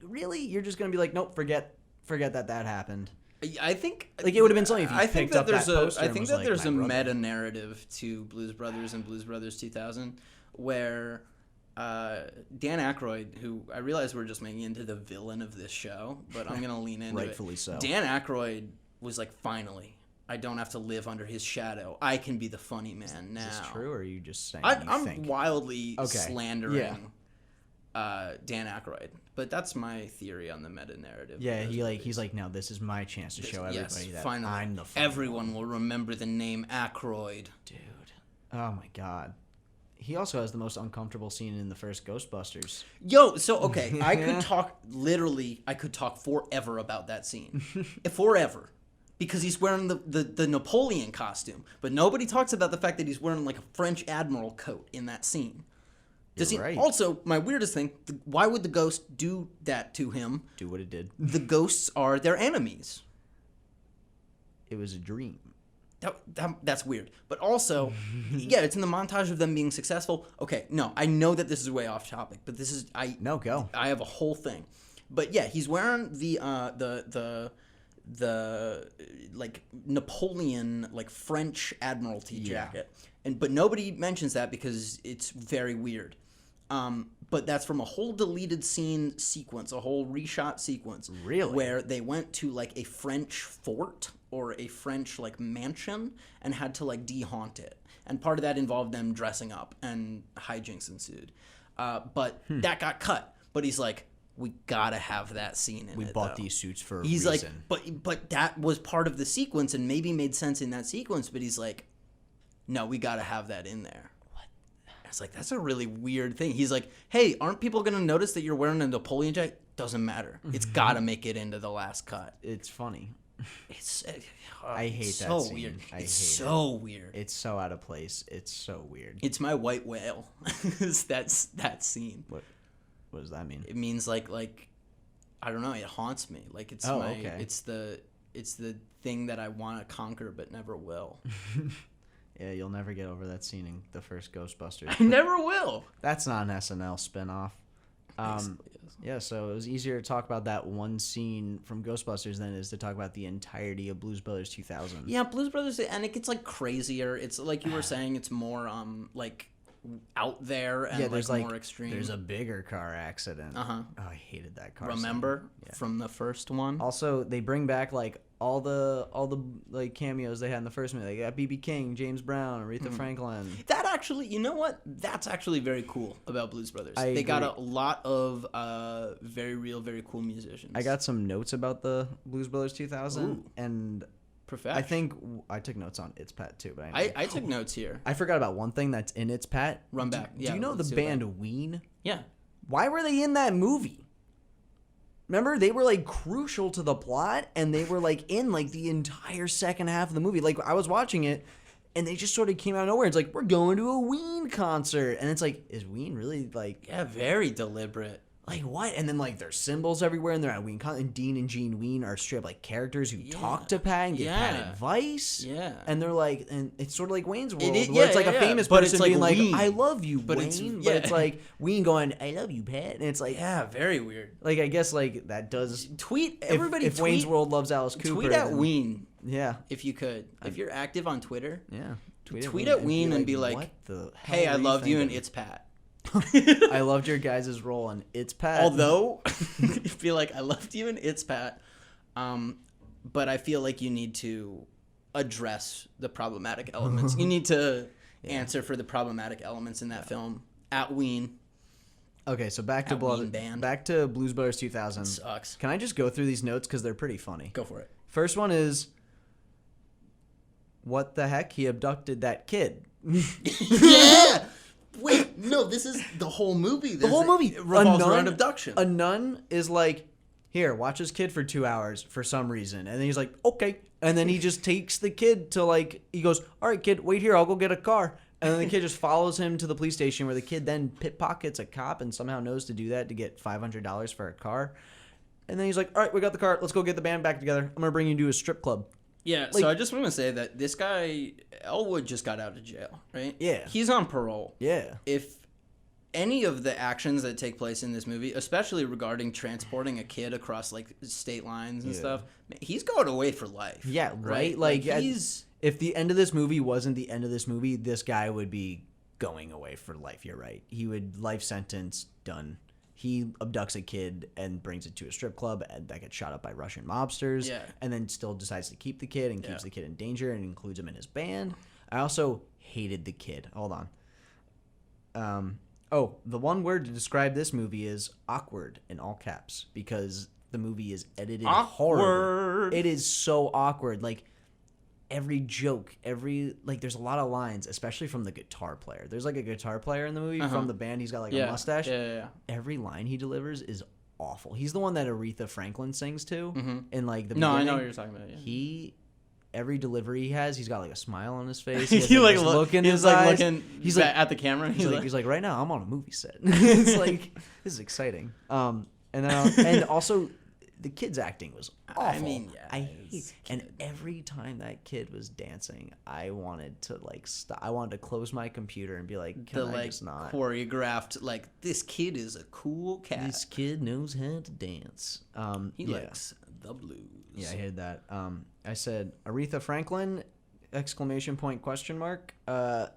really? You're just gonna be like, nope, forget that happened. I think like it would have been something if you picked up that poster. I think that there's a meta narrative to Blues Brothers and Blues Brothers 2000 where Dan Aykroyd, who I realize we're just making into the villain of this show, but I'm gonna lean into rightfully it. so. Dan Aykroyd was like, finally, I don't have to live under his shadow. I can be the funny man now. Is this true, or are you just saying? I'm wildly slandering Dan Aykroyd, but that's my theory on the meta narrative. Yeah, he's like, now this is my chance to show everybody that finally, I'm the funny everyone will remember the name Aykroyd. Dude, oh my god. He also has the most uncomfortable scene in the first Ghostbusters. Yo, so okay, I could talk forever about that scene, forever. Because he's wearing the Napoleon costume, but nobody talks about the fact that he's wearing like a French admiral coat in that scene. Right. Also, my weirdest thing, why would the ghost do that to him? Do what it did. The ghosts are their enemies. It was a dream. That's weird. But also, yeah, it's in the montage of them being successful. Okay, no, I know that this is way off topic, but this is... No, go. I have a whole thing. But yeah, he's wearing the like Napoleon, like French Admiralty jacket, but nobody mentions that because it's very weird. But that's from a whole deleted scene sequence, a whole reshot sequence. Really? Where they went to like a French fort or a French like mansion and had to like de-haunt it. And part of that involved them dressing up and hijinks ensued. But that got cut. But he's like, we gotta have that scene in it. We bought these suits for a he's reason. Like, but that was part of the sequence and maybe made sense in that sequence. But he's like, no, we gotta have that in there. I was like, that's a really weird thing. He's like, hey, aren't people going to notice that you're wearing a Napoleon jacket? Doesn't matter. It's got to make it into the last cut. It's funny. I hate so that scene. Weird. I it's hate so weird. It's so out of place. It's so weird. It's my white whale. That's that scene. What does that mean? It means like I don't know. It haunts me. Like it's okay. It's the thing that I want to conquer but never will. Yeah, you'll never get over that scene in the first Ghostbusters. I never will. That's not an SNL spinoff. Yeah, so it was easier to talk about that one scene from Ghostbusters than it is to talk about the entirety of Blues Brothers 2000. Yeah, Blues Brothers, and it gets like crazier. It's like you were saying, it's more like out there and there's more extreme. There's a bigger car accident. Oh, I hated that car. Remember from the first one? Also, they bring back like all the like cameos they had in the first movie. They got B.B. King, James Brown, Aretha Franklin. That actually, you know what? That's actually very cool about Blues Brothers. They agree. Got a lot of very real, very cool musicians. I got some notes about the Blues Brothers 2000 and. Perfect. I think I took notes on It's Pat too, but I took notes here. I forgot about one thing that's in It's Pat. Run back. Do you know the band Ween? Yeah. Why were they in that movie? Remember, they were like crucial to the plot, and they were like in like the entire second half of the movie. Like I was watching it, and they just sort of came out of nowhere. It's like, we're going to a Ween concert, and it's like, is Ween really like? Yeah, very deliberate. Like what? And then like there's symbols everywhere, and they're at Ween. And Dean and Gene Ween are straight up like characters who talk to Pat and give Pat advice. Yeah. And they're like, and it's sort of like Wayne's World, where it's like a famous but person it's like being like, Ween. I love you, but Wayne. But it's like Ween going, I love you, Pat. And it's like, very weird. Like I guess like that does tweet everybody. If Wayne's World loves Alice Cooper, tweet at Ween. Yeah. If you could, if you're active on Twitter. Yeah. Tweet at Ween and be like, hey, I loved you and It's Pat. I loved your guys' role in It's Pat. Although, feel like I loved you in It's Pat, but I feel like you need to address the problematic elements. You need to answer for the problematic elements in that film at Ween. Okay, so back to Blues Brothers 2000. Sucks. Can I just go through these notes because they're pretty funny? Go for it. First one is, what the heck? He abducted that kid. Yeah. Wait, no, this is the whole movie. The whole movie revolves around abduction. A nun is like, here, watch this kid for 2 hours for some reason. And then he's like, okay. And then he just takes the kid to like, he goes, all right, kid, wait here. I'll go get a car. And then the kid just follows him to the police station where the kid then pickpockets a cop and somehow knows to do that to get $500 for a car. And then he's like, all right, we got the car. Let's go get the band back together. I'm going to bring you to a strip club. Yeah, like, so I just want to say that this guy, Elwood, just got out of jail, right? Yeah. He's on parole. Yeah. If any of the actions that take place in this movie, especially regarding transporting a kid across, like, state lines and stuff, he's going away for life. Yeah, right? Like he's... If the end of this movie wasn't the end of this movie, this guy would be going away for life. You're right. He would, life sentence, done. He abducts a kid and brings it to a strip club and that gets shot up by Russian mobsters. Yeah. And then still decides to keep the kid and keeps the kid in danger and includes him in his band. I also hated the kid. Hold on. The one word to describe this movie is awkward in all caps because the movie is edited horribly. It is so awkward. Like, every joke, there's a lot of lines, especially from the guitar player. There's like a guitar player in the movie from the band. He's got like a mustache. Yeah. Every line he delivers is awful. He's the one that Aretha Franklin sings to in like the beginning. I know what you're talking about. Yeah. Every delivery he has, he's got like a smile on his face. He has, like look in his eyes. He's like at the camera. He's like right now I'm on a movie set. It's like this is exciting. And also the kid's acting was awful. I mean, yeah, I hate, and every time that kid was dancing, I wanted to like stop. I wanted to close my computer and be like, "Can I just not?" Choreographed, like, this kid is a cool cat. This kid knows how to dance. He likes the blues. Yeah, I heard that. I said Aretha Franklin! ! Question mark. And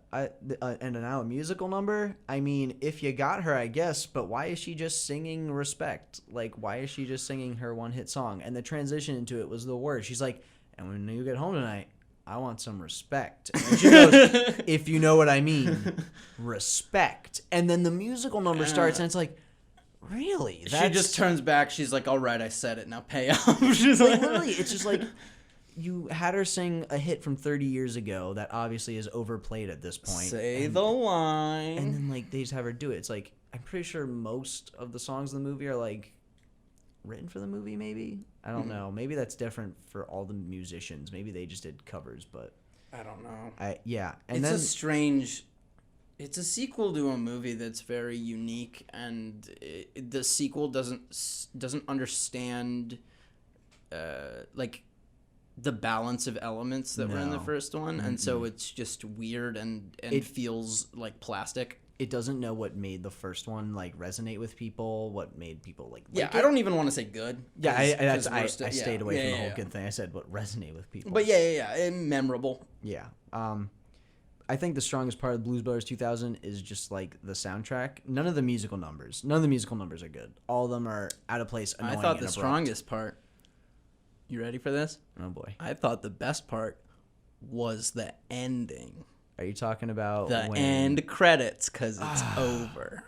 now a musical number. I mean, if you got her, I guess. But why is she just singing Respect? Like, why is she just singing her one hit song? And the transition into it was the worst. She's like, and when you get home tonight, I want some respect. And she goes, if you know what I mean, respect. And then the musical number starts, and it's like, really? She just turns back. She's like, all right, I said it. Now pay up. She's like, literally, it's just like, you had her sing a hit from 30 years ago that obviously is overplayed at this point. Say the line. And then, like, they just have her do it. It's like, I'm pretty sure most of the songs in the movie are, like, written for the movie, maybe? I don't know. Maybe that's different for all the musicians. Maybe they just did covers, but... I don't know. And it's a strange... It's a sequel to a movie that's very unique, and the sequel doesn't understand, like... the balance of elements that were in the first one, and so it's just weird and it feels like plastic. It doesn't know what made the first one like resonate with people, what made people like I don't even want to say good. Yeah, I stayed away from the whole good thing. I said what resonate with people. But yeah, memorable. Yeah. I think the strongest part of Blues Brothers 2000 is just like the soundtrack. None of the musical numbers are good. All of them are out of place, annoying, I thought the strongest part. You ready for this? Oh, boy. I thought the best part was the ending. Are you talking about the end credits, because it's over.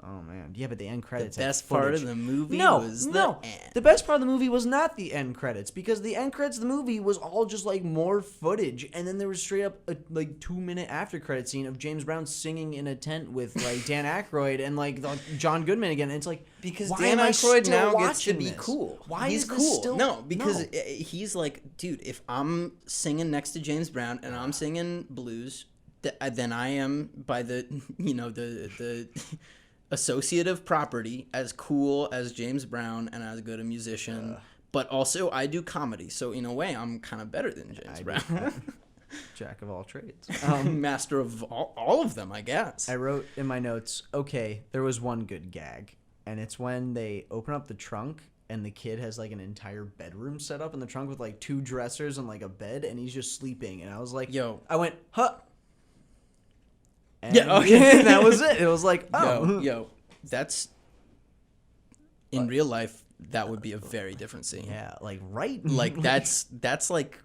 Oh, man. Yeah, but the end credits. The best part of the movie was the end. The best part of the movie was not the end credits, because the end credits of the movie was all just like more footage, and then there was straight up a like 2-minute after credit scene of James Brown singing in a tent with like Dan Aykroyd and like John Goodman again. And it's like, because Dan Aykroyd now gets to be this? cool. Why he's is cool? This still... because he's like, dude, if I'm singing next to James Brown and I'm singing blues, then I am by the the associative property as cool as James Brown and as good a musician, but also I do comedy, so in a way I'm kind of better than James Brown. Jack of all trades. Master of all of them, I guess. I wrote in my notes, okay, there was one good gag, and it's when they open up the trunk and the kid has like an entire bedroom set up in the trunk with like 2 dressers and like a bed, and he's just sleeping, and I was like, I went, huh. And yeah, okay. That was it. It was like, oh. Yo, that's... In real life, that would be a very different scene. Yeah, like, right? Like, that's like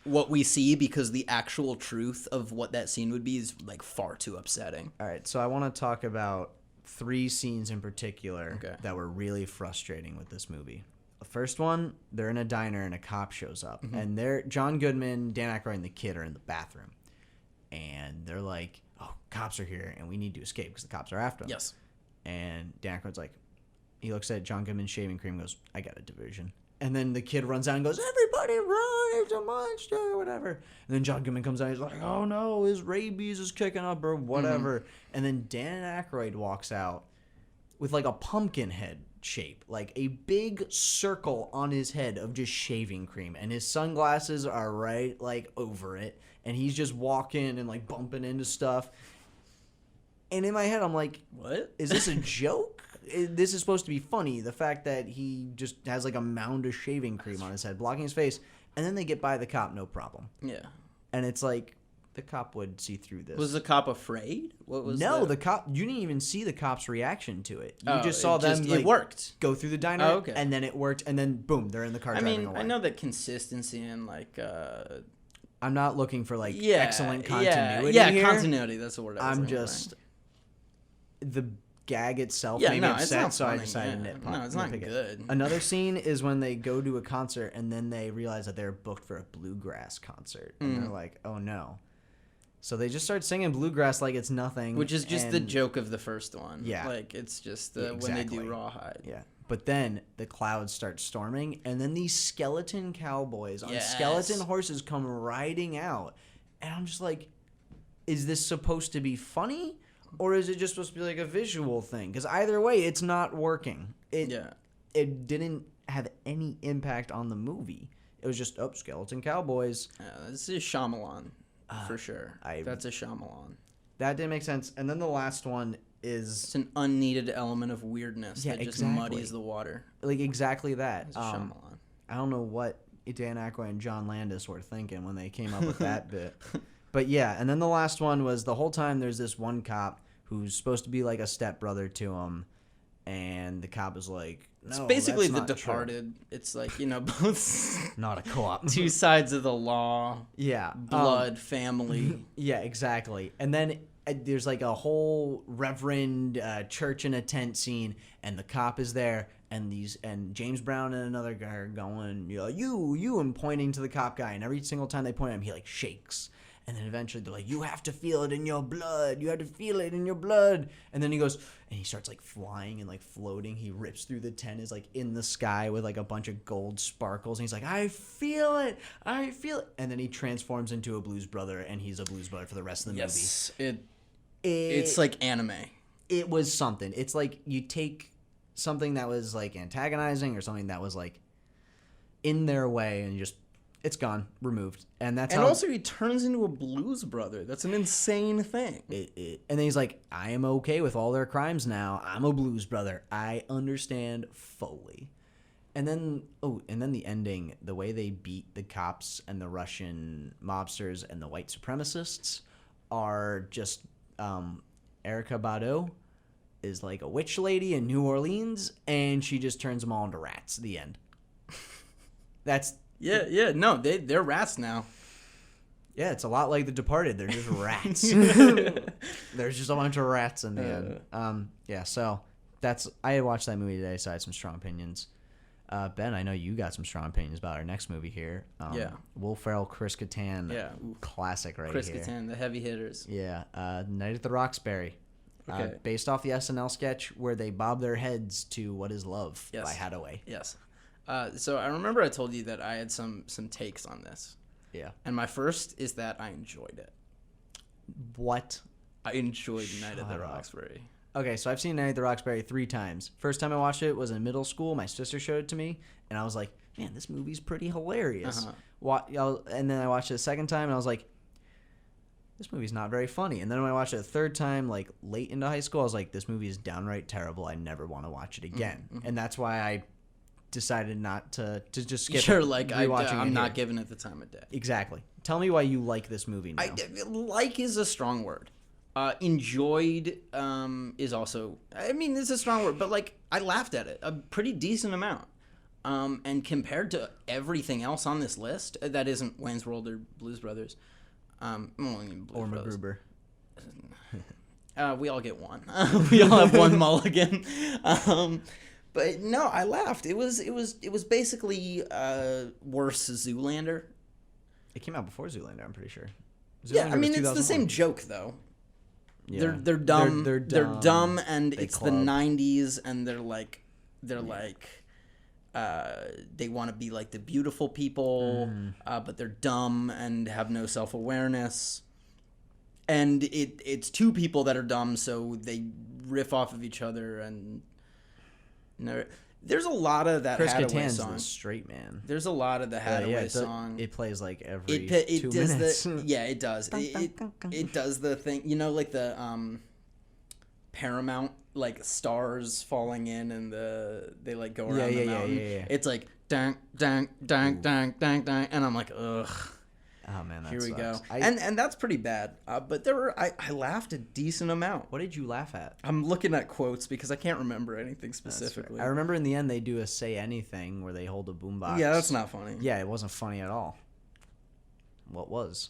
what we see, because the actual truth of what that scene would be is, like, far too upsetting. All right, so I want to talk about 3 scenes in particular that were really frustrating with this movie. The first one, they're in a diner and a cop shows up. Mm-hmm. And John Goodman, Dan Aykroyd, and the kid are in the bathroom. And they're like, oh, cops are here, and we need to escape because the cops are after them. Yes. And Dan Aykroyd's like, he looks at John Goodman's shaving cream and goes, I got a diversion. And then the kid runs out and goes, everybody run, it's a monster, or whatever. And then John Goodman comes out and he's like, oh no, his rabies is kicking up or whatever. Mm-hmm. And then Dan Aykroyd walks out with like a pumpkin head shape, like a big circle on his head of just shaving cream. And his sunglasses are right like over it. And he's just walking and like bumping into stuff. And in my head, I'm like, what? Is this a joke? This is supposed to be funny. The fact that he just has like a mound of shaving cream on his head, blocking his face. And then they get by the cop, no problem. Yeah. And it's like, the cop would see through this. Was the cop afraid? What was the cop, you didn't even see the cop's reaction to it. You just saw them it worked. Go through the diner, and then it worked, and then boom, they're in the car driving away. I know that consistency and like... I'm not looking for like excellent continuity here. Continuity, that's the word I was I'm just... The gag itself made me upset, so I decided to nitpick. No, it's not good. Another scene is when they go to a concert, and then they realize that they're booked for a bluegrass concert. And they're like, oh no. So they just start singing bluegrass like it's nothing. Which is just the joke of the first one. Yeah. Like, it's just when they do Rawhide. Yeah. But then the clouds start storming, and then these skeleton cowboys on skeleton horses come riding out. And I'm just like, is this supposed to be funny? Or is it just supposed to be like a visual thing? Because either way, it's not working. It didn't have any impact on the movie. It was just, skeleton cowboys. This is Shyamalan, for sure. That's a Shyamalan. That didn't make sense. And then the last one is... It's an unneeded element of weirdness that just muddies the water. Like, exactly that. It's a Shyamalan. I don't know what Dan Aykroyd and John Landis were thinking when they came up with that bit. But yeah, and then the last one was the whole time there's this one cop who's supposed to be like a stepbrother to him, and the cop is like, no, it's basically that's The not Departed. True. It's like, both not a co-op. two sides of the law. Yeah. Blood, family. Yeah, exactly. And then there's like a whole reverend church in a tent scene, and the cop is there, and James Brown and another guy are going, you, and pointing to the cop guy, and every single time they point at him, he like shakes. And then eventually they're like, you have to feel it in your blood. You have to feel it in your blood. And then he goes, and he starts like flying and like floating. He rips through the tent, is like in the sky with like a bunch of gold sparkles. And he's like, I feel it. I feel it. And then he transforms into a blues brother, and he's a blues brother for the rest of the movie. Yes, it's like anime. It was something. It's like you take something that was like antagonizing or something that was like in their way, and it's gone, removed. And also he turns into a blues brother. That's an insane thing. And then he's like, I am okay with all their crimes now. I'm a blues brother. I understand fully. And then the ending, the way they beat the cops and the Russian mobsters and the white supremacists are just, Erykah Badu is like a witch lady in New Orleans, and she just turns them all into rats. The end. That's... Yeah, no, they're rats now. Yeah, it's a lot like The Departed. They're just rats. There's just a bunch of rats in the end. Yeah, so I watched that movie today, so I had some strong opinions. Ben, I know you got some strong opinions about our next movie here. Yeah. Will Ferrell, Chris Kattan. Yeah. Classic here. Chris Kattan, the heavy hitters. Yeah. Night at the Roxbury. Okay. Based off the SNL sketch where they bob their heads to What Is Love by Hathaway. Yes. So I remember I told you that I had some takes on this. Yeah. And my first is that I enjoyed it. What? I enjoyed Night at the Roxbury. Okay, so I've seen Night at the Roxbury 3 times. First time I watched it was in middle school. My sister showed it to me, and I was like, man, this movie's pretty hilarious. And then I watched it a second time, and I was like, this movie's not very funny. And then when I watched it a third time, like late into high school, I was like, this movie is downright terrible. I never want to watch it again. Mm-hmm. And that's why I decided not to just skip You're like, I'm not giving it the time of day. Exactly. Tell me why you like this movie now. Like is a strong word. Enjoyed is also, it's a strong word, but like I laughed at it a pretty decent amount. And compared to everything else on this list, that isn't Wayne's World or Blues Brothers, or MacGruber. We all get one. We all have one mulligan. But no, I laughed. It was basically worse Zoolander. It came out before Zoolander, I'm pretty sure. Zoolander it's the same joke though. Yeah. They're dumb. They're dumb, and it's the 90s, and they're like they want to be like the beautiful people, but they're dumb and have no self-awareness. And it's two people that are dumb, so they riff off of each other, and there's a lot of that Chris Hathaway Kattan's song. The straight man. There's a lot of the Hathaway song. It plays like every 2 does minutes. It does. It does the thing, like the Paramount like stars falling in, and they like go around the mountain. Yeah. It's like dang dang dang dang dang dang, and I'm like, ugh. Oh man, that here we sucks. go. And that's pretty bad. But I laughed a decent amount. What did you laugh at? I'm looking at quotes because I can't remember anything specifically. I remember in the end they do a say anything where they hold a boombox. Yeah, that's not funny. Yeah, it wasn't funny at all. What was?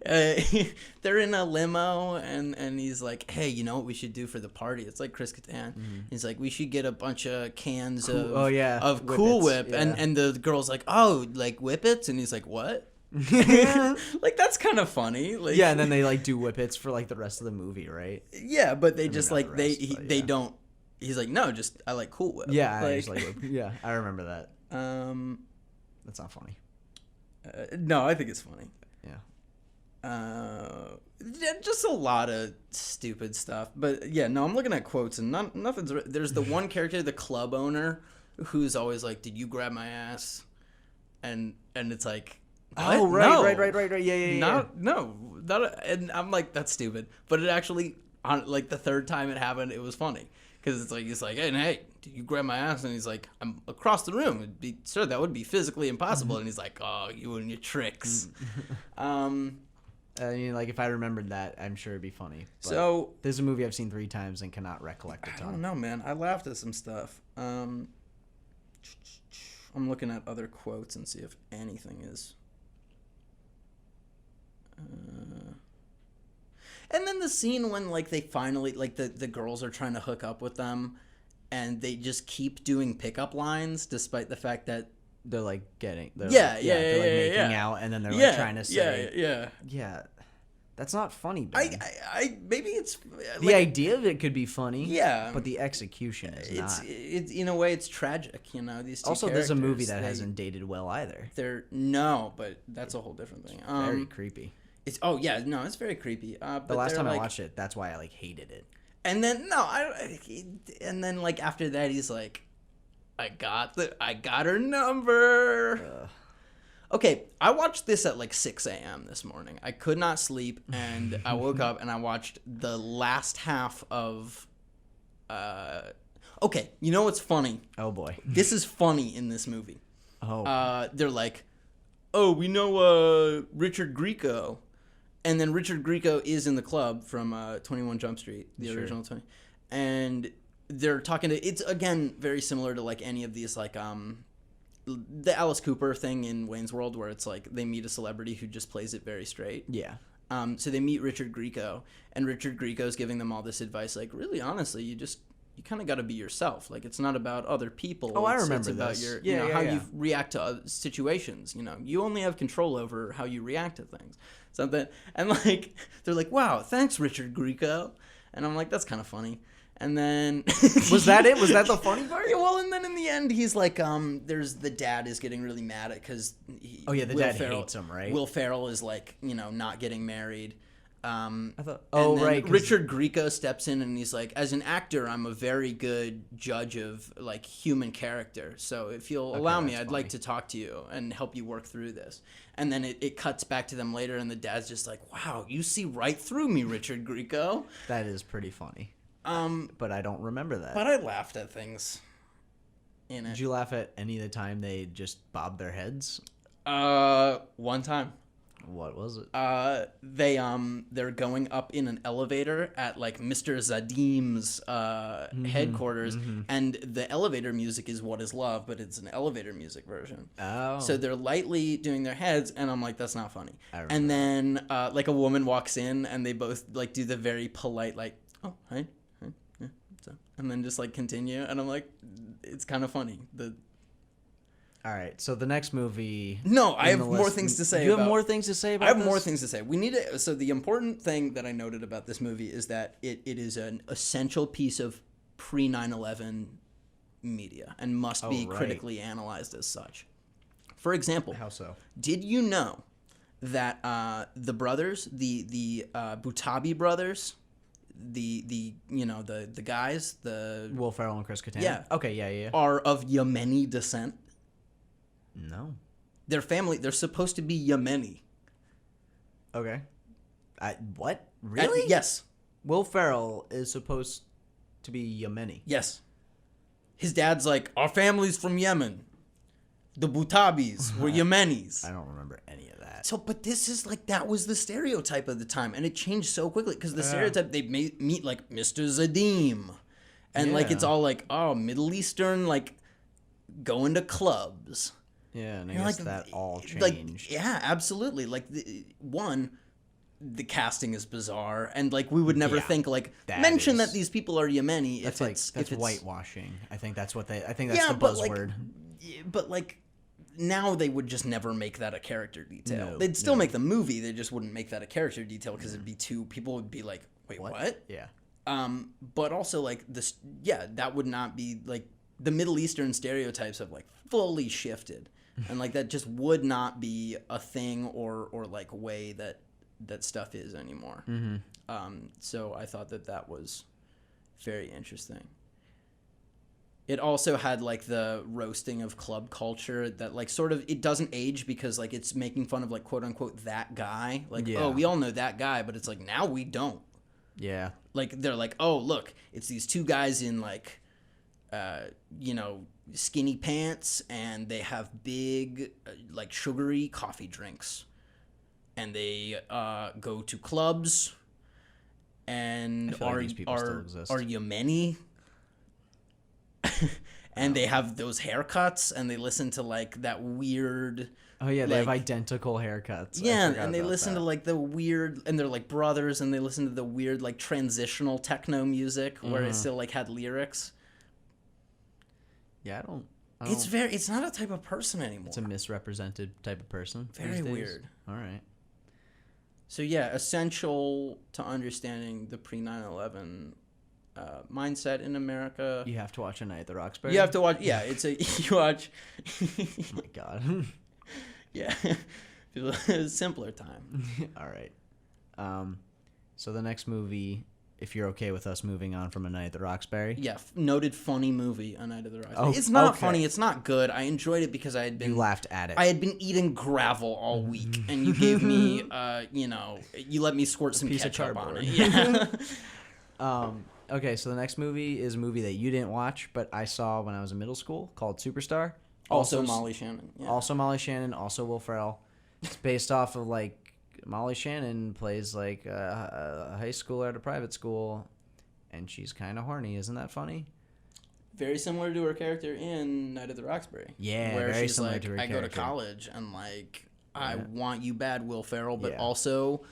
They're in a limo, and he's like, hey, you know what we should do for the party? It's like Chris Kattan. He's like, we should get a bunch of cans of Cool Whip. Yeah. And the girl's like, oh, like Whippets? And he's like, what? Like, that's kind of funny. Like, yeah, and then they like do Whippets for like the rest of the movie, right? Yeah, but they just like they don't. He's like, no, just I like Cool Whip. Yeah, yeah, I remember that. That's not funny. No, I think it's funny. Yeah. Just a lot of stupid stuff. But yeah, no, I'm looking at quotes and nothing's. There's the one character, the club owner, who's always like, "Did you grab my ass?" And it's like, what? Oh right, no. right, yeah. And I'm like, that's stupid. But it actually, on like the third time it happened, it was funny because it's like he's like, hey, did you grab my ass? And he's like, I'm across the room. It'd be, sir, that would be physically impossible. And he's like, oh, you and your tricks. I mean, like, if I remembered that, I'm sure it'd be funny. But so this is a movie I've seen 3 times and cannot recollect a ton. I don't know, man. I laughed at some stuff. I'm looking at other quotes and see if anything is. And then the scene when, like, they finally, like, the girls are trying to hook up with them, and they just keep doing pickup lines, despite the fact that they're like making out, and then they're like trying to say, yeah. That's not funny, Ben. I maybe it's the idea of it could be funny, yeah, but the execution is not. It's in a way it's tragic, you know. These two also, there's a movie that hasn't dated well either. But that's a whole different thing. Very creepy. It's it's very creepy. But the last time I watched it, that's why I like hated it. And then and then like after that, he's like, I got her number. Okay, I watched this at like 6 a.m. this morning. I could not sleep, and I woke up and I watched the last half of. Okay, you know what's funny? Oh boy, this is funny in this movie. Oh, they're like, oh, we know Richard Grieco, and then Richard Grieco is in the club from 21 Jump Street, the original 20, and they're talking to. It's again very similar to like any of these like the Alice Cooper thing in Wayne's World, where it's like they meet a celebrity who just plays it very straight. Yeah. So they meet Richard Grieco, and Richard Grieco's giving them all this advice, like, really, honestly, you kind of got to be yourself. Like, it's not about other people. Oh, I remember it's about this. How you react to situations. You know, you only have control over how you react to things. Something, and like they're like, wow, thanks, Richard Grieco, and I'm like, that's kind of funny. And then was that it? Was that the funny part? Yeah, well, and then in the end, he's like, there's the dad is getting really mad at because dad hates him, right? Will Ferrell is like, not getting married. I thought, right. Richard Grieco steps in and he's like, as an actor, I'm a very good judge of like human character. So if you'll allow me, I'd like to talk to you and help you work through this. And then it cuts back to them later, and the dad's just like, wow, you see right through me, Richard Grieco. That is pretty funny. But I don't remember that. But I laughed at things in it. Did you laugh at any of the time they just bobbed their heads? One time. What was it? They're going up in an elevator at like Mr. Zadim's headquarters, and the elevator music is What Is Love, but it's an elevator music version. Oh. So they're lightly doing their heads, and I'm like, that's not funny. And then like a woman walks in, and they both like do the very polite like, oh, hi. And then just like continue, and I'm like, it's kind of funny. All right, so the next movie. No, I have more things to say. You have more things to say about this? I have this? more things to say. We need to. So the important thing that I noted about this movie is that it is an essential piece of pre 9/11 media and must be critically analyzed as such. For example, how so? Did you know that the brothers, the Butabi brothers, the guys, the Will Ferrell and Chris Kattan? Yeah. Okay, yeah. Are of Yemeni descent? No. Their family, they're supposed to be Yemeni. Okay. What? Really? Yes. Will Ferrell is supposed to be Yemeni. Yes. His dad's like, our family's from Yemen. The Butabis were Yemenis. I don't remember any of that. So, but this is like, that was the stereotype of the time, and it changed so quickly, because the stereotype, they meet like Mr. Zadim. And like, it's all like, oh, Middle Eastern, like, going to clubs. Yeah, and I guess that all changed. Like, yeah, absolutely. Like, the casting is bizarre, and like we would never think like mention that these people are Yemeni. That's whitewashing. I think that's what they. I think that's the buzzword. But like now they would just never make that a character detail. They'd still make the movie. They just wouldn't make that a character detail because it'd be too. People would be like, wait, what? Yeah. But also like this. Yeah, that would not be like the Middle Eastern stereotypes have like fully shifted. And like that just would not be a thing or like way that that stuff is anymore. So I thought that was very interesting. It also had like the roasting of club culture that like sort of, it doesn't age because like it's making fun of like quote unquote that guy. Like, oh, we all know that guy, but it's like now we don't. Yeah. Like they're like, oh, look, it's these two guys in like, skinny pants, and they have big like sugary coffee drinks, and they go to clubs and are Yemeni. And they have those haircuts, and they listen to like that weird. Oh yeah, they have identical haircuts. Yeah, and they listen to like the weird, and they're like brothers, and they listen to the weird like transitional techno music where it still like had lyrics. Yeah, I don't. It's not a type of person anymore. It's a misrepresented type of person. Very weird. All right. So yeah, essential to understanding the pre 9/11 mindset in America. You have to watch A Night at the Roxbury. You have to watch. Yeah, it's a you watch. Oh my god. Yeah, simpler time. All right. So the next movie, if you're okay with us moving on from A Night at the Roxbury. Yeah, noted funny movie, A Night at the Roxbury. It's not funny. It's not good. I enjoyed it because I had been. You laughed at it. I had been eating gravel all week, and you gave me, you let me squirt some ketchup on it. Yeah. Okay, so the next movie is a movie that you didn't watch, but I saw when I was in middle school, called Superstar. Also Molly Shannon. Yeah. Also Molly Shannon, also Will Ferrell. It's based off of, like, Molly Shannon plays, like, a high schooler at a private school, and she's kind of horny. Isn't that funny? Very similar to her character in Night at the Roxbury. Yeah, where very she's similar like, to her I character. go to college, and, like, I want you bad, Will Ferrell, but Yeah. also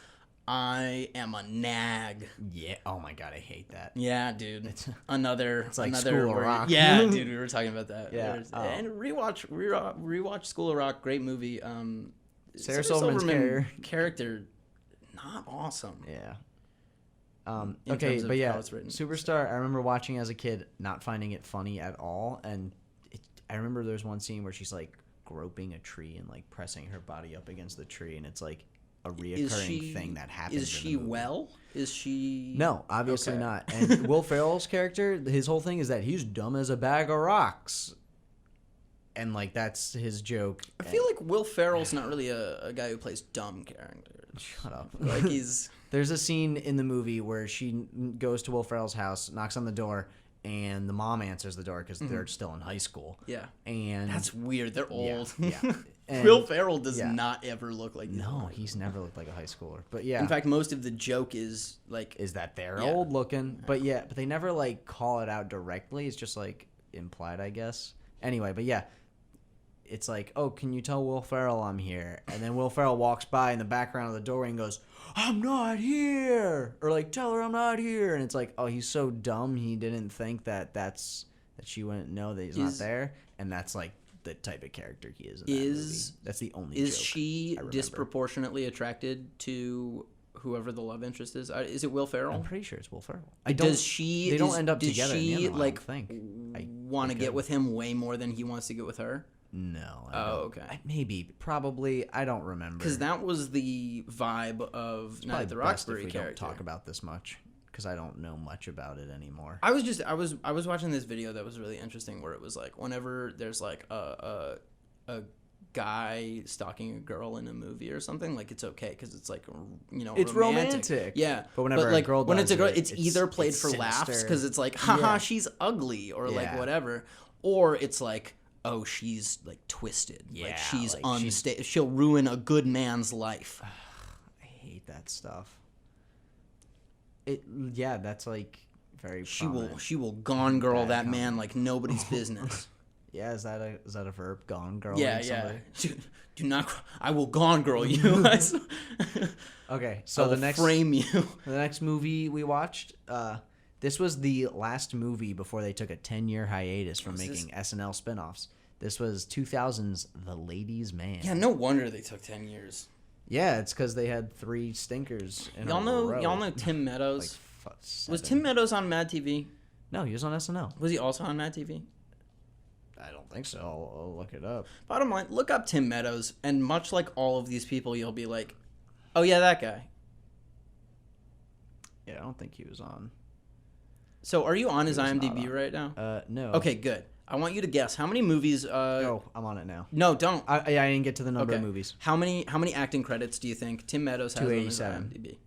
I am a nag. Yeah. Oh my god, I hate that. Yeah, dude. It's like School of Rock. Yeah, dude. We were talking about that. Yeah. And rewatch School of Rock. Great movie. Sarah Silverman's character, not awesome. Yeah. Okay, but yeah, written. Superstar. I remember watching as a kid, not finding it funny at all, and I remember there's one scene where she's like groping a tree and like pressing her body up against the tree, and it's like a reoccurring thing that happens. Is she well? Is she? No, obviously not. And Will Ferrell's character, his whole thing is that he's dumb as a bag of rocks, and like that's his joke. I feel like Will Ferrell's not really a guy who plays dumb characters. Shut up. Like he's. There's a scene in the movie where she goes to Will Ferrell's house, knocks on the door, and the mom answers the door because they're still in high school. Yeah. And that's weird. They're old. Yeah. And Will Ferrell does not ever look like he's never looked like a high schooler. But yeah. In fact, most of the joke is that they're old looking. But yeah, but they never like call it out directly. It's just like implied, I guess. Anyway, but yeah. It's like, oh, can you tell Will Ferrell I'm here? And then Will Ferrell walks by in the background of the doorway and goes, I'm not here. Or like, tell her I'm not here. And it's like, oh, he's so dumb. He didn't think that she wouldn't know that he's not there. And that's like the type of character he is in that movie. That's the only Is joke she disproportionately attracted to whoever the love interest is? Is it Will Ferrell? I'm pretty sure it's Will Ferrell. They don't end up together in the end, I don't think. Want to get with him way more than he wants to get with her? No. Okay. Maybe. Probably. I don't remember. Because that was the vibe of Night at the Roxbury character. Don't talk about this much because I don't know much about it anymore. I was watching this video that was really interesting where it was like whenever there's like a guy stalking a girl in a movie or something, like it's okay because it's like it's romantic. Yeah, but whenever like, a girl when does it's a girl, it's either played for sinister. laughs because it's like haha she's ugly or like whatever, or it's like, oh, she's like twisted. Yeah, like she's unstable. She'll ruin a good man's life. I hate that stuff. That's like very. She will gone girl that man like nobody's business. Yeah, is that a verb? Gone girl. Yeah. Do not. I will gone girl you. Okay, so the next frame you. The next movie we watched. This was the last movie before they took a 10-year hiatus from making SNL spinoffs. This was 2000's The Ladies' Man. Yeah, no wonder they took 10 years. Yeah, it's because they had 3 stinkers in a row. Y'all know Tim Meadows? Was Tim Meadows on Mad TV? No, he was on SNL. Was he also on Mad TV? I don't think so. I'll look it up. Bottom line, look up Tim Meadows, and much like all of these people, you'll be like, oh yeah, that guy. Yeah, I don't think he was on. So are you on his IMDb right now? No. Okay, good. I want you to guess how many movies. Oh, I'm on it now. No, don't. I didn't get to the number of movies. How many acting credits do you think Tim Meadows has on his IMDb?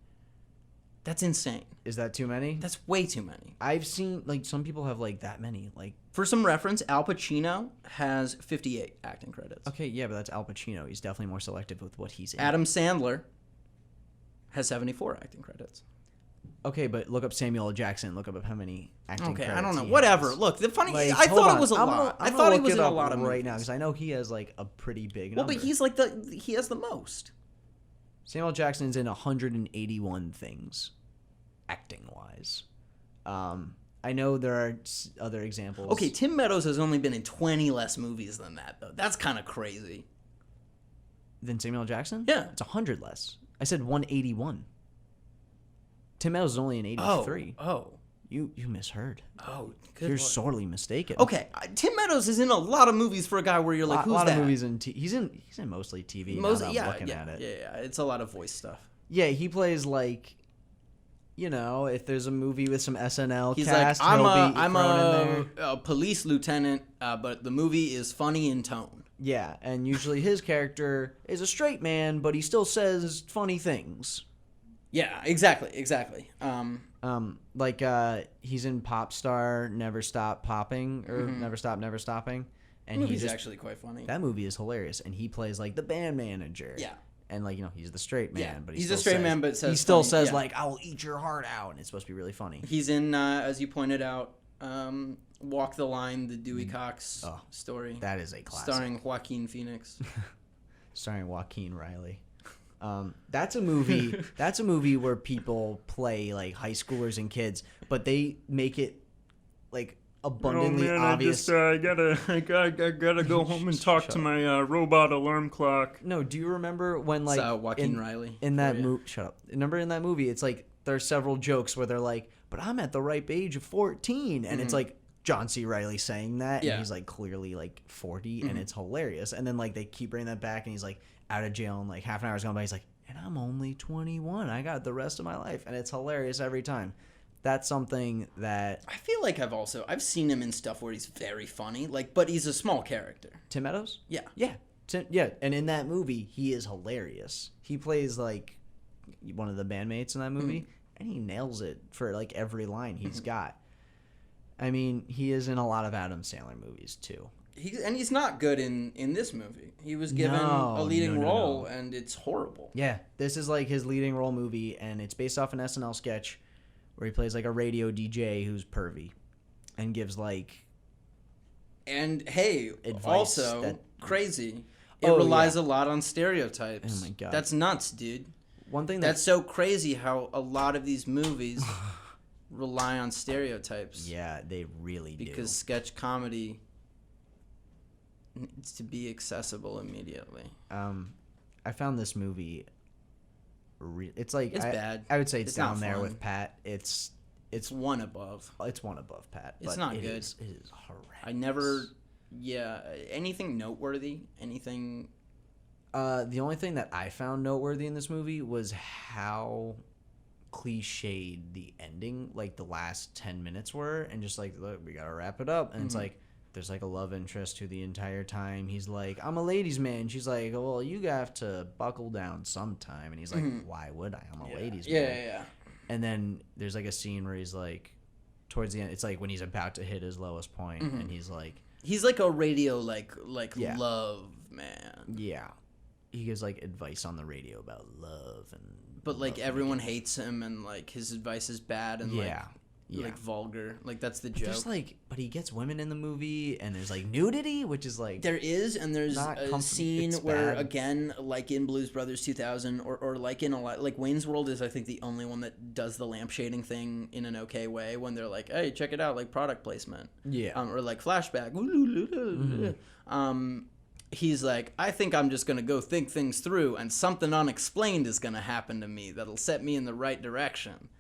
That's insane. Is that too many? That's way too many. I've seen some people have that many. For some reference, Al Pacino has 58 acting credits. Okay, yeah, but that's Al Pacino. He's definitely more selective with what he's in. Adam Sandler has 74 acting credits. Okay, but look up Samuel L. Jackson. Look up how many acting credits. Okay, I don't know. He Whatever. has. Look, the funny. I thought it was a lot. I thought he was in a lot of movies right now because I know he has a pretty big number. Well, but he has the most. Samuel L. Jackson's in 181 things, acting wise. I know there are other examples. Okay, Tim Meadows has only been in 20 less movies than that, though. That's kind of crazy. Than Samuel L. Jackson? Yeah, it's 100 less. I said 181. Tim Meadows is only in 83. Oh. You misheard. Oh, good. You're sorely mistaken. Okay, Tim Meadows is in a lot of movies for a guy where you're like, who's that? A lot of movies he's in mostly TV. Mostly, yeah, looking at it. Yeah, it's a lot of voice stuff. Yeah, he plays if there's a movie with some SNL he's cast, like, I'm a police lieutenant, but the movie is funny in tone. Yeah, and usually his character is a straight man, but he still says funny things. Yeah, exactly. He's in Pop Star, Never Stop Popping, or Never Stop, Never Stopping. And he's actually quite funny. That movie is hilarious, and he plays the band manager. Yeah. And he's the straight man, but he's a straight man, but he still says "I will eat your heart out," and it's supposed to be really funny. He's in, as you pointed out, Walk the Line, the Dewey Cox story. That is a classic, starring Joaquin Phoenix, starring Joaquin Riley. That's a movie. That's a movie where people play high schoolers and kids, but they make it abundantly obvious. I gotta go home and talk to my robot alarm clock. No, do you remember when Joaquin Riley in that movie? Shut up. Remember in that movie, it's there's several jokes where they're but I'm at the ripe age of 14, and it's John C. Reilly saying that, and he's clearly 40, and it's hilarious. And then they keep bringing that back, and he's out of jail, and half an hour's gone by. He's and I'm only 21. I got the rest of my life, and it's hilarious every time. That's something that I feel like I've seen him in stuff where he's very funny, but he's a small character. Tim Meadows? Yeah. Yeah, and in that movie, he is hilarious. He plays one of the bandmates in that movie, and he nails it for every line he's got. I mean, he is in a lot of Adam Sandler movies too. He's not good in this movie. He was given a leading role, and it's horrible. Yeah, this is his leading role movie, and it's based off an SNL sketch where he plays a radio DJ who's pervy and gives and hey, advice also crazy. It relies a lot on stereotypes. Oh my god, that's nuts, dude. One thing that's so crazy how a lot of these movies rely on stereotypes. Yeah, they really do. Because sketch comedy needs to be accessible immediately. I found this movie. It's bad. I would say it's down there with Pat. It's one above. It's one above Pat. It's not good. It is horrendous. I never. Yeah. Anything noteworthy? Anything? The only thing that I found noteworthy in this movie was how cliched the ending, the last 10 minutes were, and just look, we gotta wrap it up, and it's there's a love interest who the entire time he's I'm a ladies' man. She's well, you have to buckle down sometime, and he's why would I? I'm a ladies' man. Yeah. And then there's a scene where he's towards the end, it's when he's about to hit his lowest point, and he's he's a radio love man. Yeah, he gives advice on the radio about love, and but everyone hates him, and his advice is bad, and vulgar. That's the joke. There's but he gets women in the movie, and there's nudity, which is there is, and there's a scene where again, in Blues Brothers 2000, or in a lot, Wayne's World is I think the only one that does the lampshading thing in an okay way when they're hey, check it out, product placement. Yeah. Or flashback. He's I think I'm just gonna go think things through, and something unexplained is gonna happen to me that'll set me in the right direction.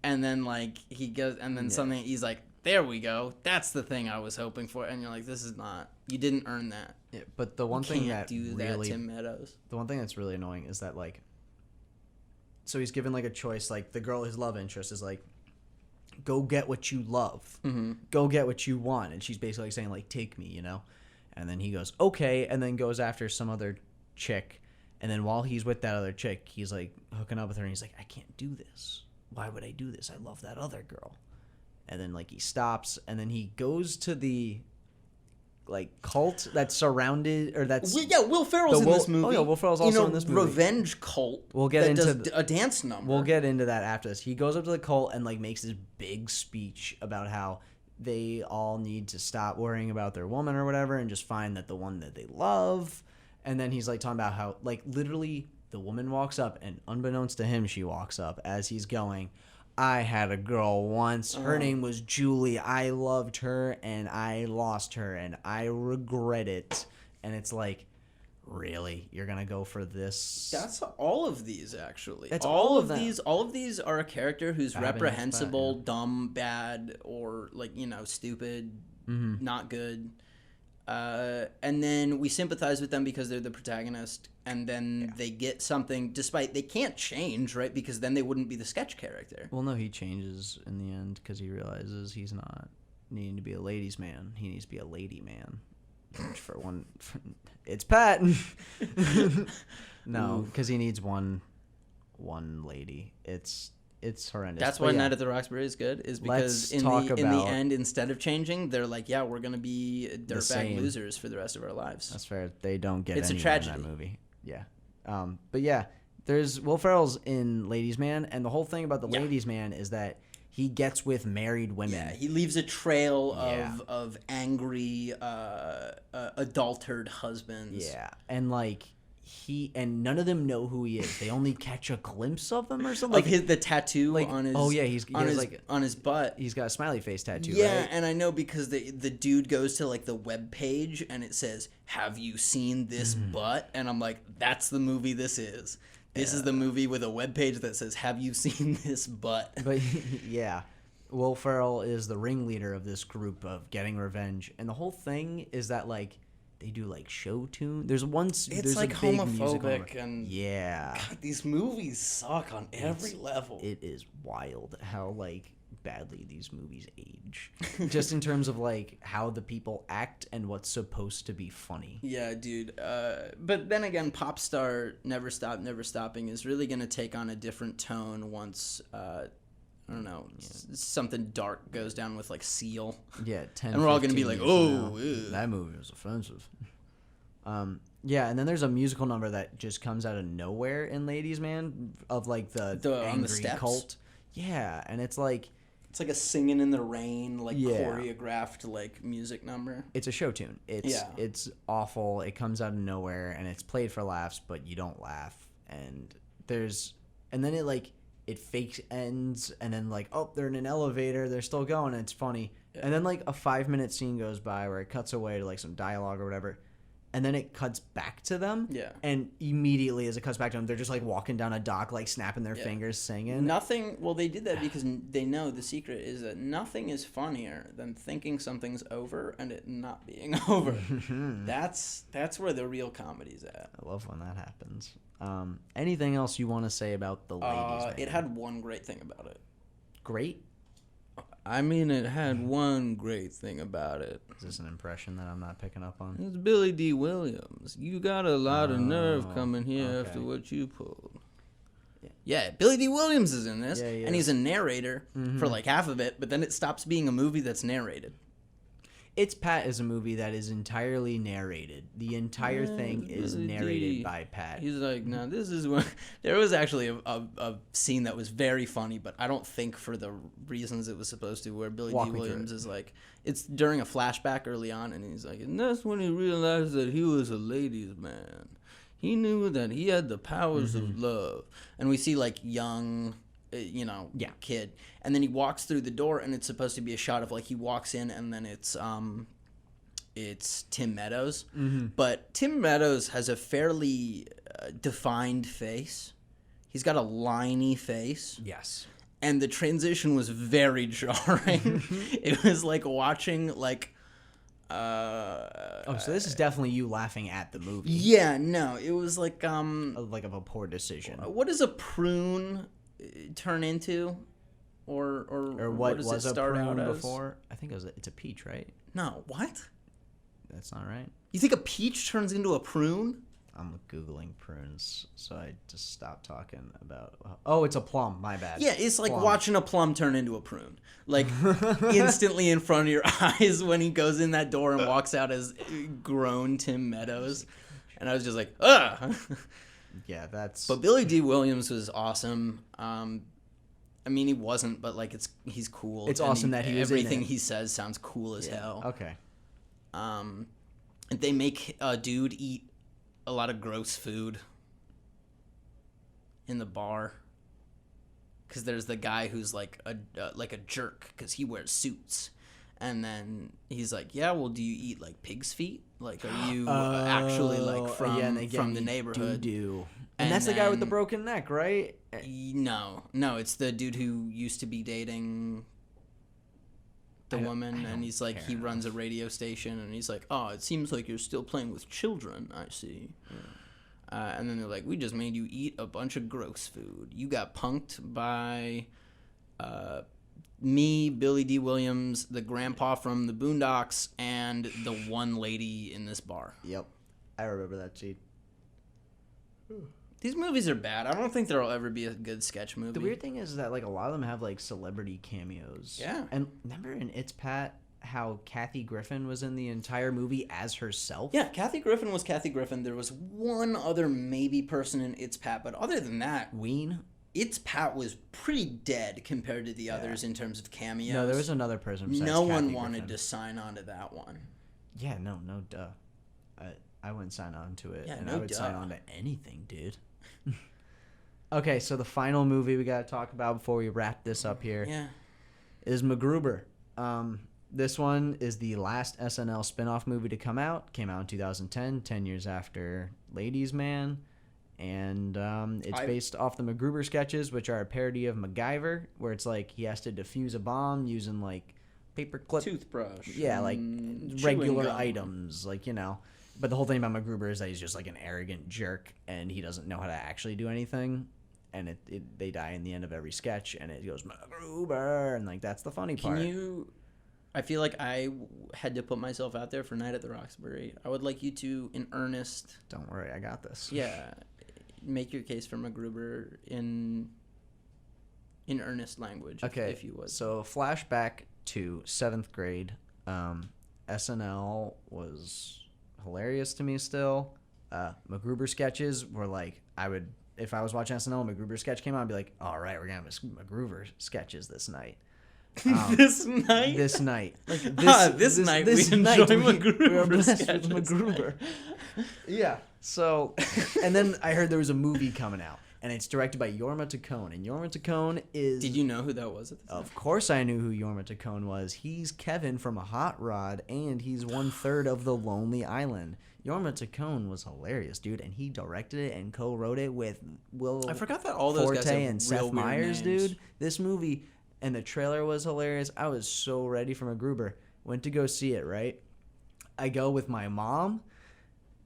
And then he goes, and then something he's there we go. That's the thing I was hoping for. And you're this is not. You didn't earn that. Yeah, but the one thing that do really, that, Tim Meadows. The one thing that's really annoying is that so he's given like a choice. Like the girl, his love interest, is like, go get what you love, go get what you want, and she's basically saying like, take me, And then he goes, okay, and then goes after some other chick, and then while he's with that other chick, he's like hooking up with her, and he's like, I can't do this. Why would I do this? I love that other girl. And then like he stops, and then he goes to the like cult that's surrounded, or that's Will Ferrell's in this movie. Oh yeah, Will Ferrell's also in this movie. Revenge cult. We'll get into does a dance number. We'll get into that after this. He goes up to the cult and like makes this big speech about how they all need to stop worrying about their woman or whatever and just find that the one that they love. And then he's like talking about how like literally the woman walks up, and unbeknownst to him, she walks up as he's going, I had a girl once. Her name was Julie. I loved her, and I lost her, and I regret it. And it's like, really? You're going to go for this? That's all of these, actually. That's all of them. All of these are a character who's reprehensible, dumb, bad, or, like, stupid, not good. And then we sympathize with them because they're the protagonist, and then they get something, despite they can't change, right? Because then they wouldn't be the sketch character. Well, no, he changes in the end because he realizes he's not needing to be a ladies' man. He needs to be a lady man. It's Pat. No, because he needs one lady. It's horrendous. That's why Night at the Roxbury is good, is because in the end, instead of changing, they're like, yeah, we're gonna be dirtbag losers for the rest of our lives. That's fair. They don't get it's anyone a tragedy in that movie. Yeah. But yeah, there's Will Ferrell's in Ladies Man, and the whole thing about the Ladies Man is that he gets with married women. Yeah, he leaves a trail of angry, adultered husbands. Yeah, and like none of them know who he is. They only catch a glimpse of him or something. Like the tattoo on his. Oh yeah, on his butt. He's got a smiley face tattoo. Yeah, right? and I know because the dude goes to like the web page and it says, "Have you seen this butt?" And I'm like, "That's the movie this is. This is the movie with a web page that says, "Have you seen this butt?" But yeah, Will Ferrell is the ringleader of this group of getting revenge, and the whole thing is that like. They do like show tune. There's like a big homophobic and yeah. God, these movies suck on every level. It is wild how like badly these movies age, just in terms of like how the people act and what's supposed to be funny. Yeah, dude. But then again, pop star Never Stop, Never Stopping is really gonna take on a different tone once. I don't know, something dark goes down with like Seal. Yeah, 10. And we're all gonna be like, "Oh, that movie was offensive." Yeah, and then there's a musical number that just comes out of nowhere in Ladies Man of like the angry cult. Yeah, and it's like a singing in the rain, like choreographed like music number. It's a show tune. It's awful. It comes out of nowhere and it's played for laughs, but you don't laugh. And then it like. It fake ends, and then like, oh, they're in an elevator, they're still going, and it's funny. Yeah. And then like a 5-minute scene goes by where it cuts away to like some dialogue or whatever, and then it cuts back to them. Yeah. And immediately as it cuts back to them, they're just like walking down a dock, like snapping their fingers, singing. Well, they did that because they know the secret is that nothing is funnier than thinking something's over and it not being over. That's where the real comedy's at. I love when that happens. Anything else you want to say about the Ladies Man? It had one great thing about it. Great? I mean, it had one great thing about it. Is this an impression that I'm not picking up on? It's Billy D. Williams. You got a lot of nerve coming here after what you pulled. Yeah, Billy D. Williams is in this, and he's a narrator for like half of it, but then it stops being a movie that's narrated. It's Pat is a movie that is entirely narrated. The entire thing is narrated by Pat. He's like, no, this is when... There was actually a scene that was very funny, but I don't think for the reasons it was supposed to, where Billy D. Williams is like... It's during a flashback early on, and he's like, and that's when he realized that he was a ladies' man. He knew that he had the powers of love. And we see, like, young... kid, and then he walks through the door, and it's supposed to be a shot of like he walks in, and then it's Tim Meadows, but Tim Meadows has a fairly defined face. He's got a liney face. Yes, and the transition was very jarring. It was like watching like Oh, so this is definitely you laughing at the movie. Yeah, no, it was like like of a poor decision. What does a prune turn into, or what does was it start a prune out before? I think it's a peach, right? No, what? That's not right. You think a peach turns into a prune? I'm Googling prunes, so I just stopped talking about... Oh, it's a plum. My bad. Yeah, it's like watching a plum turn into a prune. Like, instantly in front of your eyes when he goes in that door and walks out as grown Tim Meadows. And I was just like, ugh! Yeah, that's... But Billy D. Williams was awesome. I mean, he wasn't, but, like, he's cool. It's awesome that he was everything in it. he says sounds cool as hell. Okay. They make a dude eat a lot of gross food in the bar, because there's the guy who's like a jerk because he wears suits, and then he's like, yeah, well, do you eat like pig's feet? Like, are you actually like from the neighborhood? And that's the guy with the broken neck, right? No, it's the dude who used to be dating the woman, and he's like, he runs a radio station, and he's like, oh, it seems like you're still playing with children, I see. And then they're like, we just made you eat a bunch of gross food. You got punked by me, Billy D. Williams, the grandpa from the Boondocks, and the one lady in this bar. Yep. I remember that scene. These movies are bad. I don't think there'll ever be a good sketch movie. The weird thing is that like a lot of them have like celebrity cameos. Yeah. And remember in It's Pat how Kathy Griffin was in the entire movie as herself? Yeah, Kathy Griffin was Kathy Griffin. There was one other maybe person in It's Pat, but other than that, Ween? It's Pat was pretty dead compared to the others in terms of cameos. No, there was another person besides No one Kathy wanted Griffin. to sign on to that one. Yeah, no, duh. I wouldn't sign on to it, Yeah, and no I would duh. sign on to anything, dude. Okay, so the final movie we got to talk about before we wrap this up here is MacGruber. This one is the last SNL spinoff movie to come out. Came out in 2010, 10 years after Ladies Man. And it's based off the MacGruber sketches, which are a parody of MacGyver, where it's like he has to defuse a bomb using like paperclip, toothbrush. Yeah, like regular items, like, you know. But the whole thing about MacGruber is that he's just like an arrogant jerk, and he doesn't know how to actually do anything. And they die in the end of every sketch, and it goes MacGruber, and like that's the funny part. I feel like I had to put myself out there for Night at the Roxbury. I would like you to, in earnest. Don't worry, I got this. Yeah, make your case for MacGruber in earnest language. Okay, if you would. So flashback to 7th grade. SNL was hilarious to me still. MacGruber sketches were like, if I was watching SNL and MacGruber sketch came out, I'd be like, all right, we're gonna have MacGruber sketches this night. This night. Like this night we enjoy MacGruber sketches. MacGruber. Yeah. So, and then I heard there was a movie coming out, and it's directed by Jorma Taccone, and Jorma Taccone is. Did you know who that was at the time? Of course, I knew who Jorma Taccone was. He's Kevin from A Hot Rod, and he's 1/3 of The Lonely Island. Jorma Taccone was hilarious, dude, and he directed it and co-wrote it with Will. I forgot that all those Forte guys have and Seth real Meyers, weird names. dude. This movie and the trailer was hilarious. I was so ready for MacGruber. Went to go see it. Right, I go with my mom,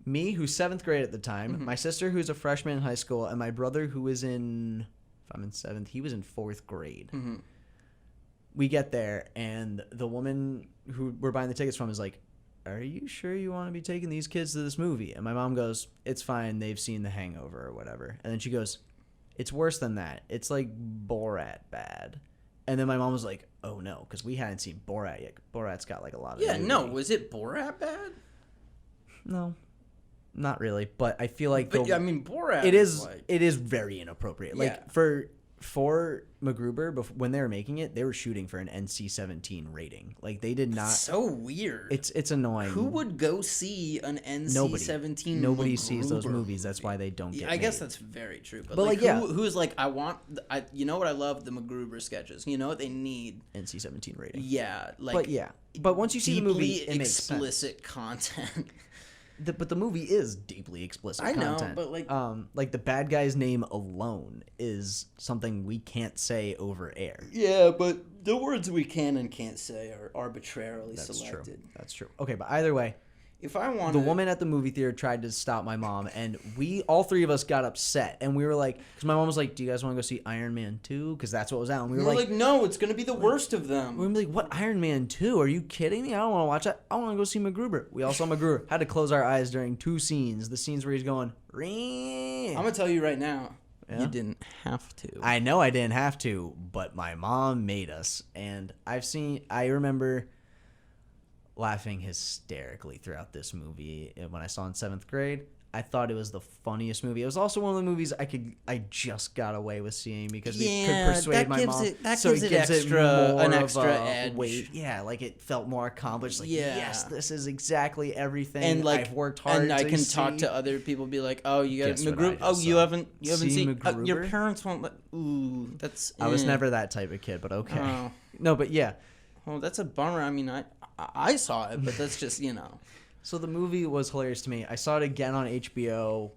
me, who's 7th grade at the time, my sister, who's a freshman in high school, and my brother, who is in. If I'm in 7th, he was in 4th grade. We get there, and the woman who we're buying the tickets from is like, are you sure you want to be taking these kids to this movie? And my mom goes, it's fine. They've seen The Hangover or whatever. And then she goes, it's worse than that. It's like Borat bad. And then my mom was like, oh no, because we hadn't seen Borat yet. Borat's got like a lot of nudity. Was it Borat bad? No, not really. But I feel like Borat. It is very inappropriate. Yeah. Like for MacGruber, when they were making it, they were shooting for an NC-17 rating. Like they did not. So weird. It's annoying. Who would go see an NC-17? Nobody sees those movies. That's why they don't get. I guess made. that's very true. But like, who's like, you know what I love? The MacGruber sketches. You know what they need? NC-17 rating. Yeah, like. But once you see the movie, it makes sense. Explicit content. But the movie is deeply explicit content. But like the bad guy's name alone is something we can't say over air. Yeah, but the words we can and can't say are arbitrarily selected. That's true. Okay, but either way, if I wanted... The woman at the movie theater tried to stop my mom, and all three of us got upset. And we were like, because my mom was like, do you guys want to go see Iron Man 2? Because that's what was out. And we were like, no, it's going to be the worst of them. We were like, what, Iron Man 2? Are you kidding me? I don't want to watch that. I want to go see MacGruber. We all saw MacGruber. Had to close our eyes during 2 scenes. The scenes where he's going, Ree. I'm going to tell you right now, yeah? You didn't have to. I know I didn't have to, but my mom made us. And I remember laughing hysterically throughout this movie when I saw it in 7th grade. I thought it was the funniest movie. It was also one of the movies I just got away with seeing because we could persuade my mom. That gives it an extra edge. Weight. Yeah, like it felt more accomplished. Like, yes, this is exactly everything. And like I've worked hard. And I can see. talk to other people, be like, "Oh, you got MacGruber? Oh, you haven't seen MacGruber? Your parents won't let." Ooh, that's. I was never that type of kid, but okay. Oh. No, but yeah. Well, that's a bummer. I mean, I saw it, but that's just So the movie was hilarious to me. I saw it again on HBO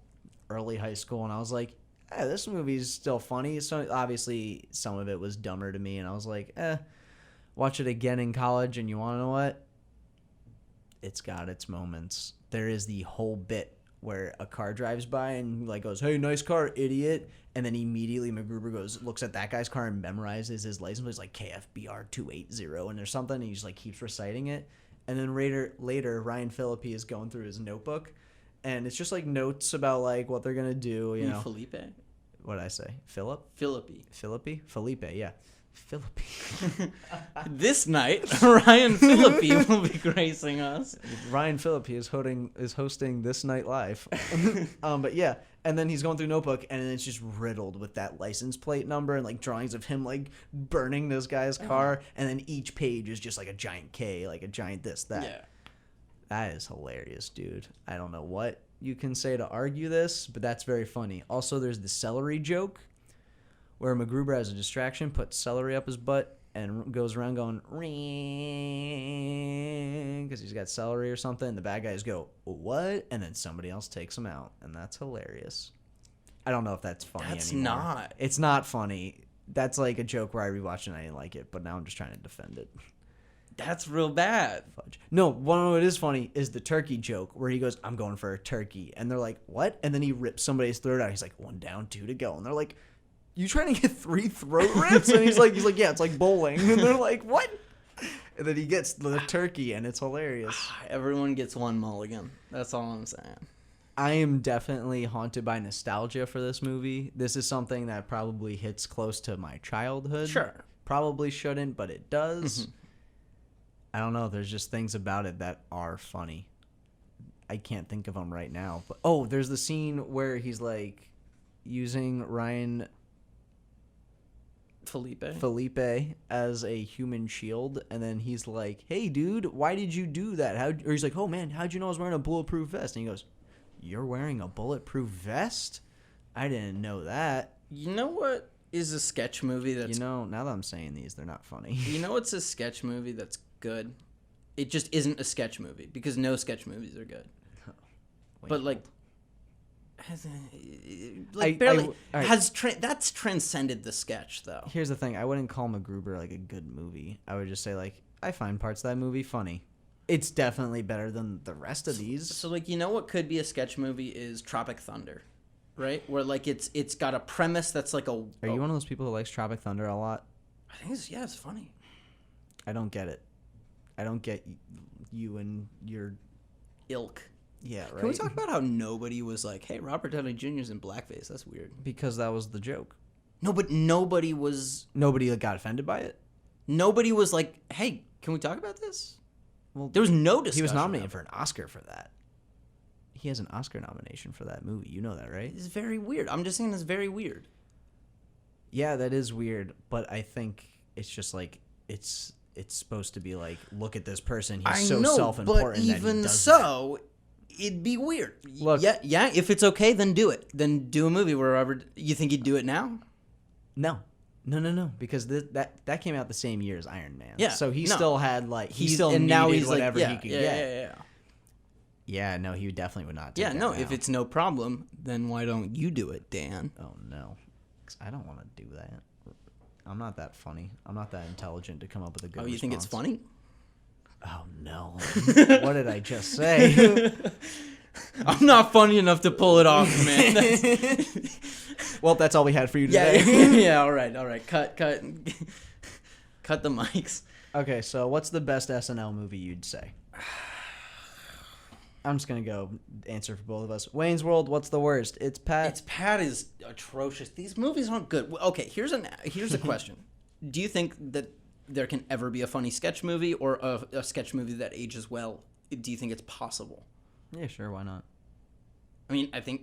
early high school, and I was like, this movie's still funny. So obviously, some of it was dumber to me, and I was like, watch it again in college, and you want to know what? It's got its moments. There is the whole bit where a car drives by and like goes, hey, nice car, idiot. And then immediately MacGruber looks at that guy's car and memorizes his license plate. It's like KFBR 280 and there's something, and he just like keeps reciting it. And then later, Ryan Phillippe is going through his notebook, and it's just like notes about like what they're gonna do. You know, Felipe. What did I say? Philippe, yeah, Phillippe. This night, Ryan Phillippe will be gracing us. Ryan Phillippe is hosting This Night Live. But yeah. And then he's going through notebook, and it's just riddled with that license plate number and like drawings of him like burning this guy's car. And then each page is just like a giant K, like a giant this, that. Yeah. That is hilarious, dude. I don't know what you can say to argue this, but that's very funny. Also, there's the celery joke where MacGruber has a distraction, puts celery up his butt, and goes around going, ring, because he's got celery or something. And the bad guys go, what? And then somebody else takes him out. And that's hilarious. I don't know if that's funny anymore. That's not. It's not funny. That's like a joke where I rewatched it and I didn't like it, but now I'm just trying to defend it. That's real bad. Fudge. No, what is funny is the turkey joke where he goes, I'm going for a turkey. And they're like, what? And then he rips somebody's throat out. He's like, 1 down, 2 to go. And they're like, you trying to get 3 throat rips? And he's like, yeah, it's like bowling. And they're like, what? And then he gets the turkey, and it's hilarious. Everyone gets 1 mulligan. That's all I'm saying. I am definitely haunted by nostalgia for this movie. This is something that probably hits close to my childhood. Sure. Probably shouldn't, but it does. Mm-hmm. I don't know. There's just things about it that are funny. I can't think of them right now. But there's the scene where he's like using Ryan Felipe as a human shield, and then he's like, hey dude, why did you do that? Or he's like, oh man, how'd you know I was wearing a bulletproof vest? And he goes, you're wearing a bulletproof vest? I didn't know that. You know what is a sketch movie that's now that I'm saying these, they're not funny. You know what's a sketch movie that's good? It just isn't a sketch movie, because no sketch movies are good. But that's transcended the sketch though. Here's the thing, I wouldn't call MacGruber like a good movie. I would just say like I find parts of that movie funny. It's definitely better than the rest of these. So like, you know what could be a sketch movie is Tropic Thunder, right? Where like it's got a premise that's like a. Are you one of those people who likes Tropic Thunder a lot? I think it's funny. I don't get it. I don't get you and your ilk. Yeah, right. Can we talk about how nobody was like, hey, Robert Downey Jr.'s in blackface? That's weird. Because that was the joke. No, but nobody got offended by it? Nobody was like, hey, can we talk about this? Well, there was no discussion. He was nominated for an Oscar for that. He has an Oscar nomination for that movie. You know that, right? It's very weird. I'm just saying it's very weird. Yeah, that is weird, but I think it's just like it's supposed to be like, look at this person. He's so self-important. But even so, it'd be weird. Look, yeah. If it's okay, then do it. Then do a movie where Robert. You think he'd do it now? No, because that came out the same year as Iron Man. Yeah. So he still had like he still needed whatever he could get. Yeah. Yeah, no, he definitely would not take Yeah, that no, now. if it's no problem, then why don't you do it, Dan? Oh, no. 'Cause I don't want to do that. I'm not that funny. I'm not that intelligent to come up with a good response. You think it's funny? Oh, no. What did I just say? I'm not funny enough to pull it off, man. Well, that's all we had for you today. Yeah, all right. Cut the mics. Okay, so what's the best SNL movie you'd say? I'm just going to go answer for both of us. Wayne's World, what's the worst? It's Pat. It's Pat is atrocious. These movies aren't good. Okay, here's a question. Do you think that there can ever be a funny sketch movie or a sketch movie that ages well? Do you think it's possible? Yeah, sure, why not? I mean, I think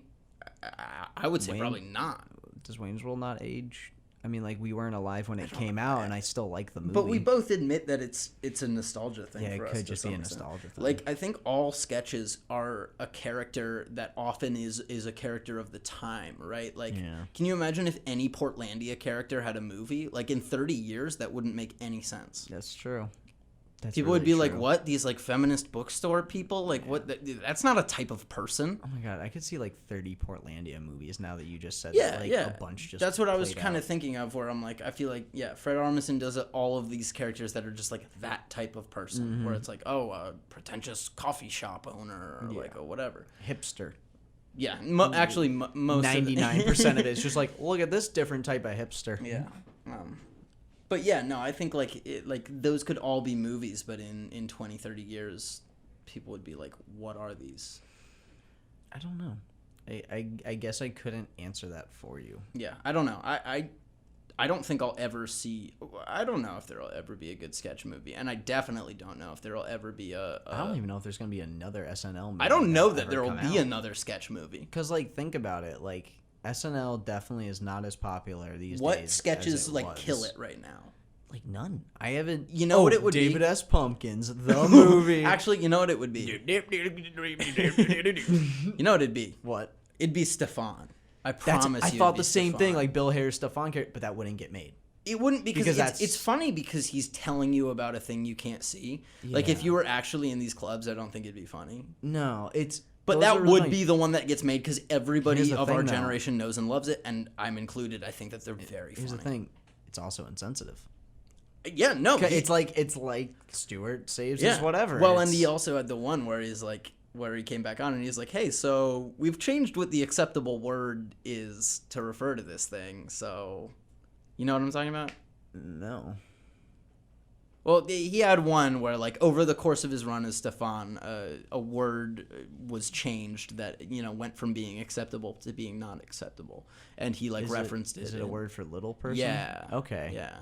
I would say probably not. Does Wayne's World not age? I mean, like, we weren't alive when it came out, and I still like the movie. But we both admit that it's a nostalgia thing for us. Yeah, it could just be a nostalgia thing. Like, I think all sketches are a character that often is a character of the time, right? Like, Can you imagine if any Portlandia character had a movie? Like, in 30 years, that wouldn't make any sense. That's true. People would be like, what? These, like, feminist bookstore people? Like, what? That's not a type of person. Oh, my God. I could see, like, 30 Portlandia movies now that you just said that. Like, a bunch just That's what I was kind of thinking of, where I'm like, I feel like, Fred Armisen does all of these characters that are just, like, that type of person. Where it's like, a pretentious coffee shop owner or, like, a whatever. Hipster. Yeah. Actually, most 99% of it is just like, look at this different type of hipster. Yeah. But yeah, no, I think like those could all be movies, but in 20, 30 years, people would be like, what are these? I don't know. I guess I couldn't answer that for you. Yeah, I don't know. I don't think I'll ever see. I don't know if there'll ever be a good sketch movie, and I definitely don't know if there'll ever be a I don't even know if there's gonna be another SNL movie. I don't know that there will be another sketch movie. Because, like, think about it. Like, SNL definitely is not as popular these days. What sketches like kill it right now? Like, none. I haven't. You know what it would David be? S. Pumpkins, the movie. Actually, you know what it would be? You know what it'd be? What? It'd be Stefan. I promise you. I thought the same thing, like Bill Hader's Stefan character, but that wouldn't get made. It wouldn't because it's funny because he's telling you about a thing you can't see. Yeah. Like, if you were actually in these clubs, I don't think it'd be funny. No, it's... But that would be the one that gets made because everybody of our generation knows and loves it, and I'm included. I think that they're very funny. Here's the thing. It's also insensitive. Yeah, no. It's like Stewart saves his whatever. Well, and he also had the one where he's like... where he came back on and he's like, hey, so we've changed what the acceptable word is to refer to this thing, so... You know what I'm talking about? No. Well, he had one where, like, over the course of his run as Stefan, a word was changed that, went from being acceptable to being not acceptable. And he, like, referenced it. Is it a word for little person? Yeah. Okay. Yeah.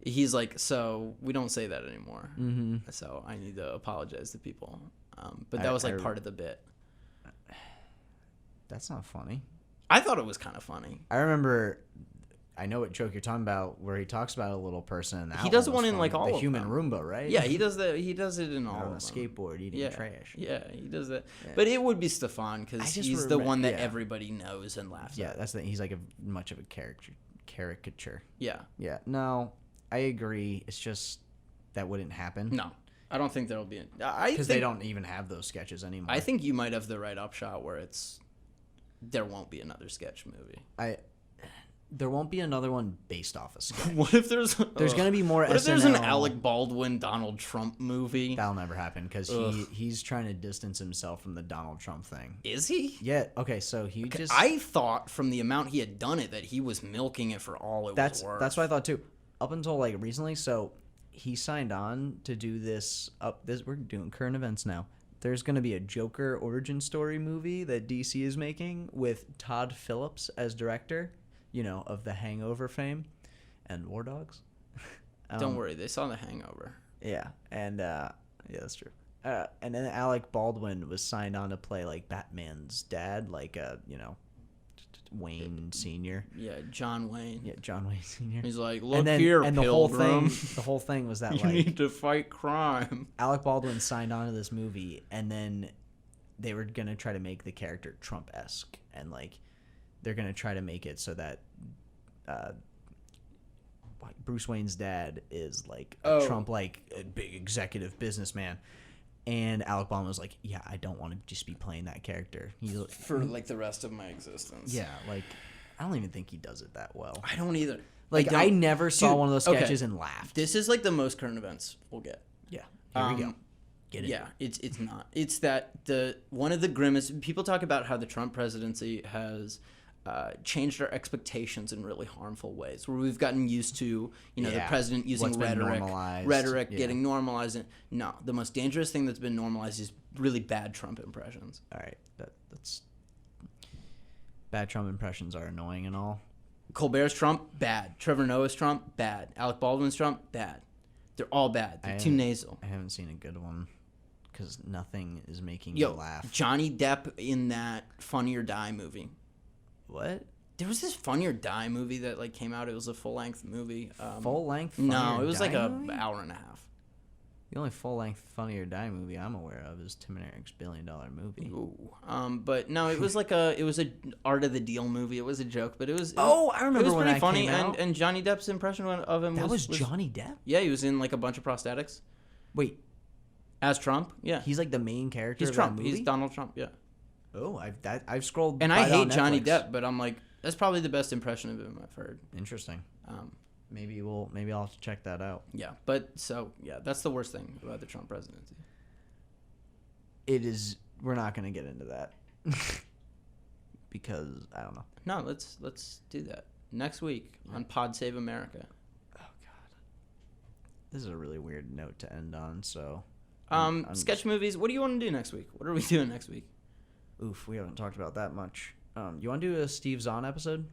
He's like, so we don't say that anymore. Mm-hmm. So I need to apologize to people. But that was, like, part of the bit. That's not funny. I thought it was kind of funny. I remember... I know what joke you're talking about, where he talks about a little person. He does one in like all the of human them. Roomba, right? Yeah, he does that. He does it in all of them. On a skateboard eating trash. Yeah, he does that. Yeah. But it would be Stefan because he's the one that everybody knows and laughs at. Yeah, that's the. He's like much of a caricature. Yeah. Yeah. No, I agree. It's just that wouldn't happen. No, I don't think there'll be. Because they don't even have those sketches anymore. I think you might have the right upshot where there won't be another sketch movie. There won't be another one based off a sketch. What if there's going to be more SNL? What if there's an Alec Baldwin Donald Trump movie? That'll never happen because he's trying to distance himself from the Donald Trump thing. Is he? Yeah. Okay. So I thought from the amount he had done it that he was milking it for all it was worth. That's what I thought too. Up until like recently, so he signed on to do this. We're doing current events now. There's going to be a Joker origin story movie that DC is making with Todd Phillips as director. Of The Hangover fame and War Dogs. Don't worry, they saw The Hangover. Yeah, and yeah, that's true. And then Alec Baldwin was signed on to play like Batman's dad, like Wayne Sr. Yeah, John Wayne. Yeah, John Wayne Sr. He's like, look here, and Pilgrim. The whole thing was that you need to fight crime. Alec Baldwin signed on to this movie, and then they were gonna try to make the character Trump-esque, and like. They're going to try to make it so that Bruce Wayne's dad is like a Trump, like a big executive businessman. And Alec Baldwin was like, yeah, I don't want to just be playing that character. For like the rest of my existence. Yeah, like I don't even think he does it that well. I don't either. Like I never saw one of those sketches and laughed. This is like the most current events we'll get. Yeah. Here we go. Get it. Yeah, it's not. It's that one of the grimmest people talk about how the Trump presidency has changed our expectations in really harmful ways, where we've gotten used to, the president using rhetoric getting normalized. No, the most dangerous thing that's been normalized is really bad Trump impressions. All right, that's bad Trump impressions are annoying and all. Colbert's Trump, bad. Trevor Noah's Trump, bad. Alec Baldwin's Trump, bad. They're all bad. They're too nasal. I haven't seen a good one because nothing is making me laugh. Johnny Depp in that Funny or Die movie. What? There was this Funny or Die movie that like came out. It was a full-length movie. Full-length? No, it was like an hour and a half. The only full-length Funny or Die movie I'm aware of is Tim and Eric's $1 billion movie. Ooh. But no, it was like it was a Art of the Deal movie. It was a joke, but it was. I remember. It was pretty funny, and Johnny Depp's impression of him was Johnny Depp. Yeah, he was in like a bunch of prosthetics. Wait, as Trump? Yeah, he's like the main character. He's of Trump. That movie? He's Donald Trump. Yeah. Oh, I've scrolled. And I hate Johnny Depp, but I'm like, that's probably the best impression of him I've heard. Interesting. Maybe I'll have to check that out. Yeah, but that's the worst thing about the Trump presidency. It is. We're not going to get into that because I don't know. No, let's do that next week on Pod Save America. Oh God, this is a really weird note to end on. So, sketch movies. What do you want to do next week? What are we doing next week? Oof, we haven't talked about that much. You want to do a Steve Zahn episode?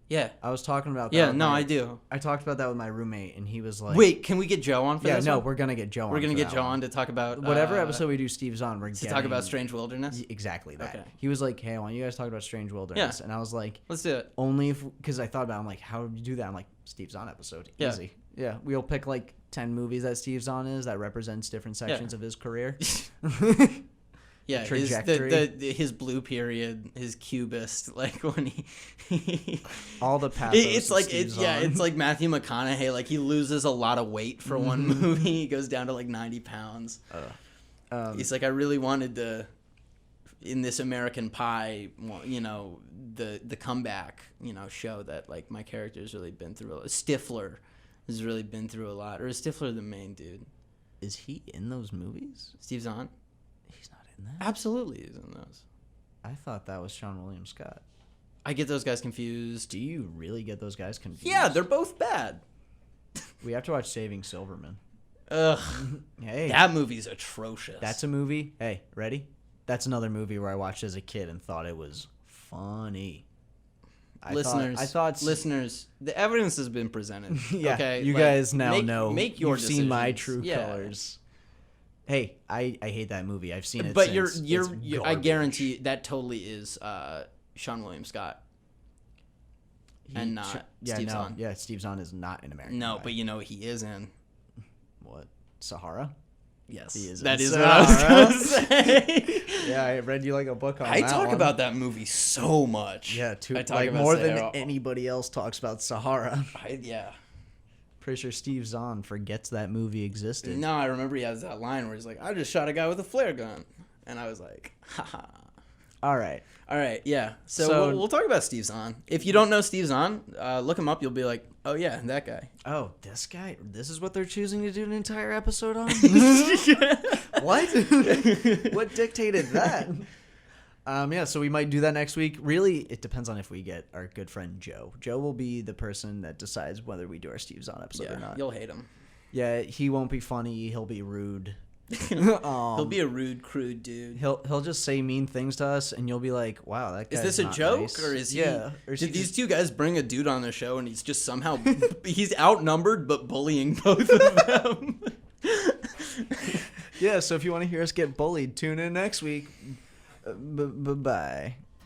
Yeah. I was talking about that. Yeah, no, I do. I talked about that with my roommate, and he was like... Wait, can we get Joe on for this one? we're going to get Joe on. We're going to get Joe on to talk about... Whatever episode we do Steve Zahn, we're to talk about Strange Wilderness? Exactly that. Okay. He was like, hey, why don't you guys talk about Strange Wilderness? Yeah. And I was like... Let's do it. Only if... Because I thought about it, I'm like, how would you do that? I'm like, Steve Zahn episode. Yeah. Easy. Yeah. We'll pick like 10 movies that Steve Zahn is that represents different sections of his career. Yeah, trajectory. His blue period, his cubist, like when he all the pathos. It's like it's like Matthew McConaughey. Like he loses a lot of weight for one movie. He goes down to like 90 pounds. He's like, I really wanted to, in this American Pie, the comeback, show that like my character's really been through a lot. Stifler has really been through a lot. Or is Stifler the main dude? Is he in those movies? Steve Zahn? He's not in that. Absolutely, he's in those. I thought that was Sean William Scott. I get those guys confused. Do you really get those guys confused? Yeah, they're both bad. We have to watch Saving Silverman. Ugh. Hey, that movie's atrocious. That's a movie. Hey, ready? That's another movie where I watched as a kid and thought it was funny. Listeners, the evidence has been presented. Yeah, okay, you guys now know. Make your You've decisions. seen my true colors. Hey, I hate that movie. I've seen it. But since. you're I guarantee that totally is Sean William Scott, and not Steve Zahn. Yeah, Steve Zahn is not in American No, Pie. but he is in. What? Sahara? Yes, he is. That is Sahara. what I was gonna say. Yeah, I read you like a book on that. I talk about that movie so much. Yeah, I talk like about more Sahara. than anybody else talks about Sahara. Yeah. Pretty sure Steve Zahn forgets that movie existed. No, I remember he has that line where he's like, I just shot a guy with a flare gun. And I was like, haha. All right, yeah. So we'll talk about Steve Zahn. If you don't know Steve Zahn, look him up. You'll be like, oh, yeah, that guy. Oh, this guy? This is what they're choosing to do an entire episode on? What? What dictated that? Yeah, so we might do that next week. Really, it depends on if we get our good friend Joe. Joe will be the person that decides whether we do our Steve Zahn episode or not. You'll hate him. Yeah, he won't be funny. He'll be rude. He'll be a rude, crude dude. He'll just say mean things to us, and you'll be like, "Wow, that guy is this a joke, nice. Or is he? Yeah, or did these two guys bring a dude on the show, and he's just somehow he's outnumbered but bullying both of them?" Yeah. So if you want to hear us get bullied, tune in next week. Bye.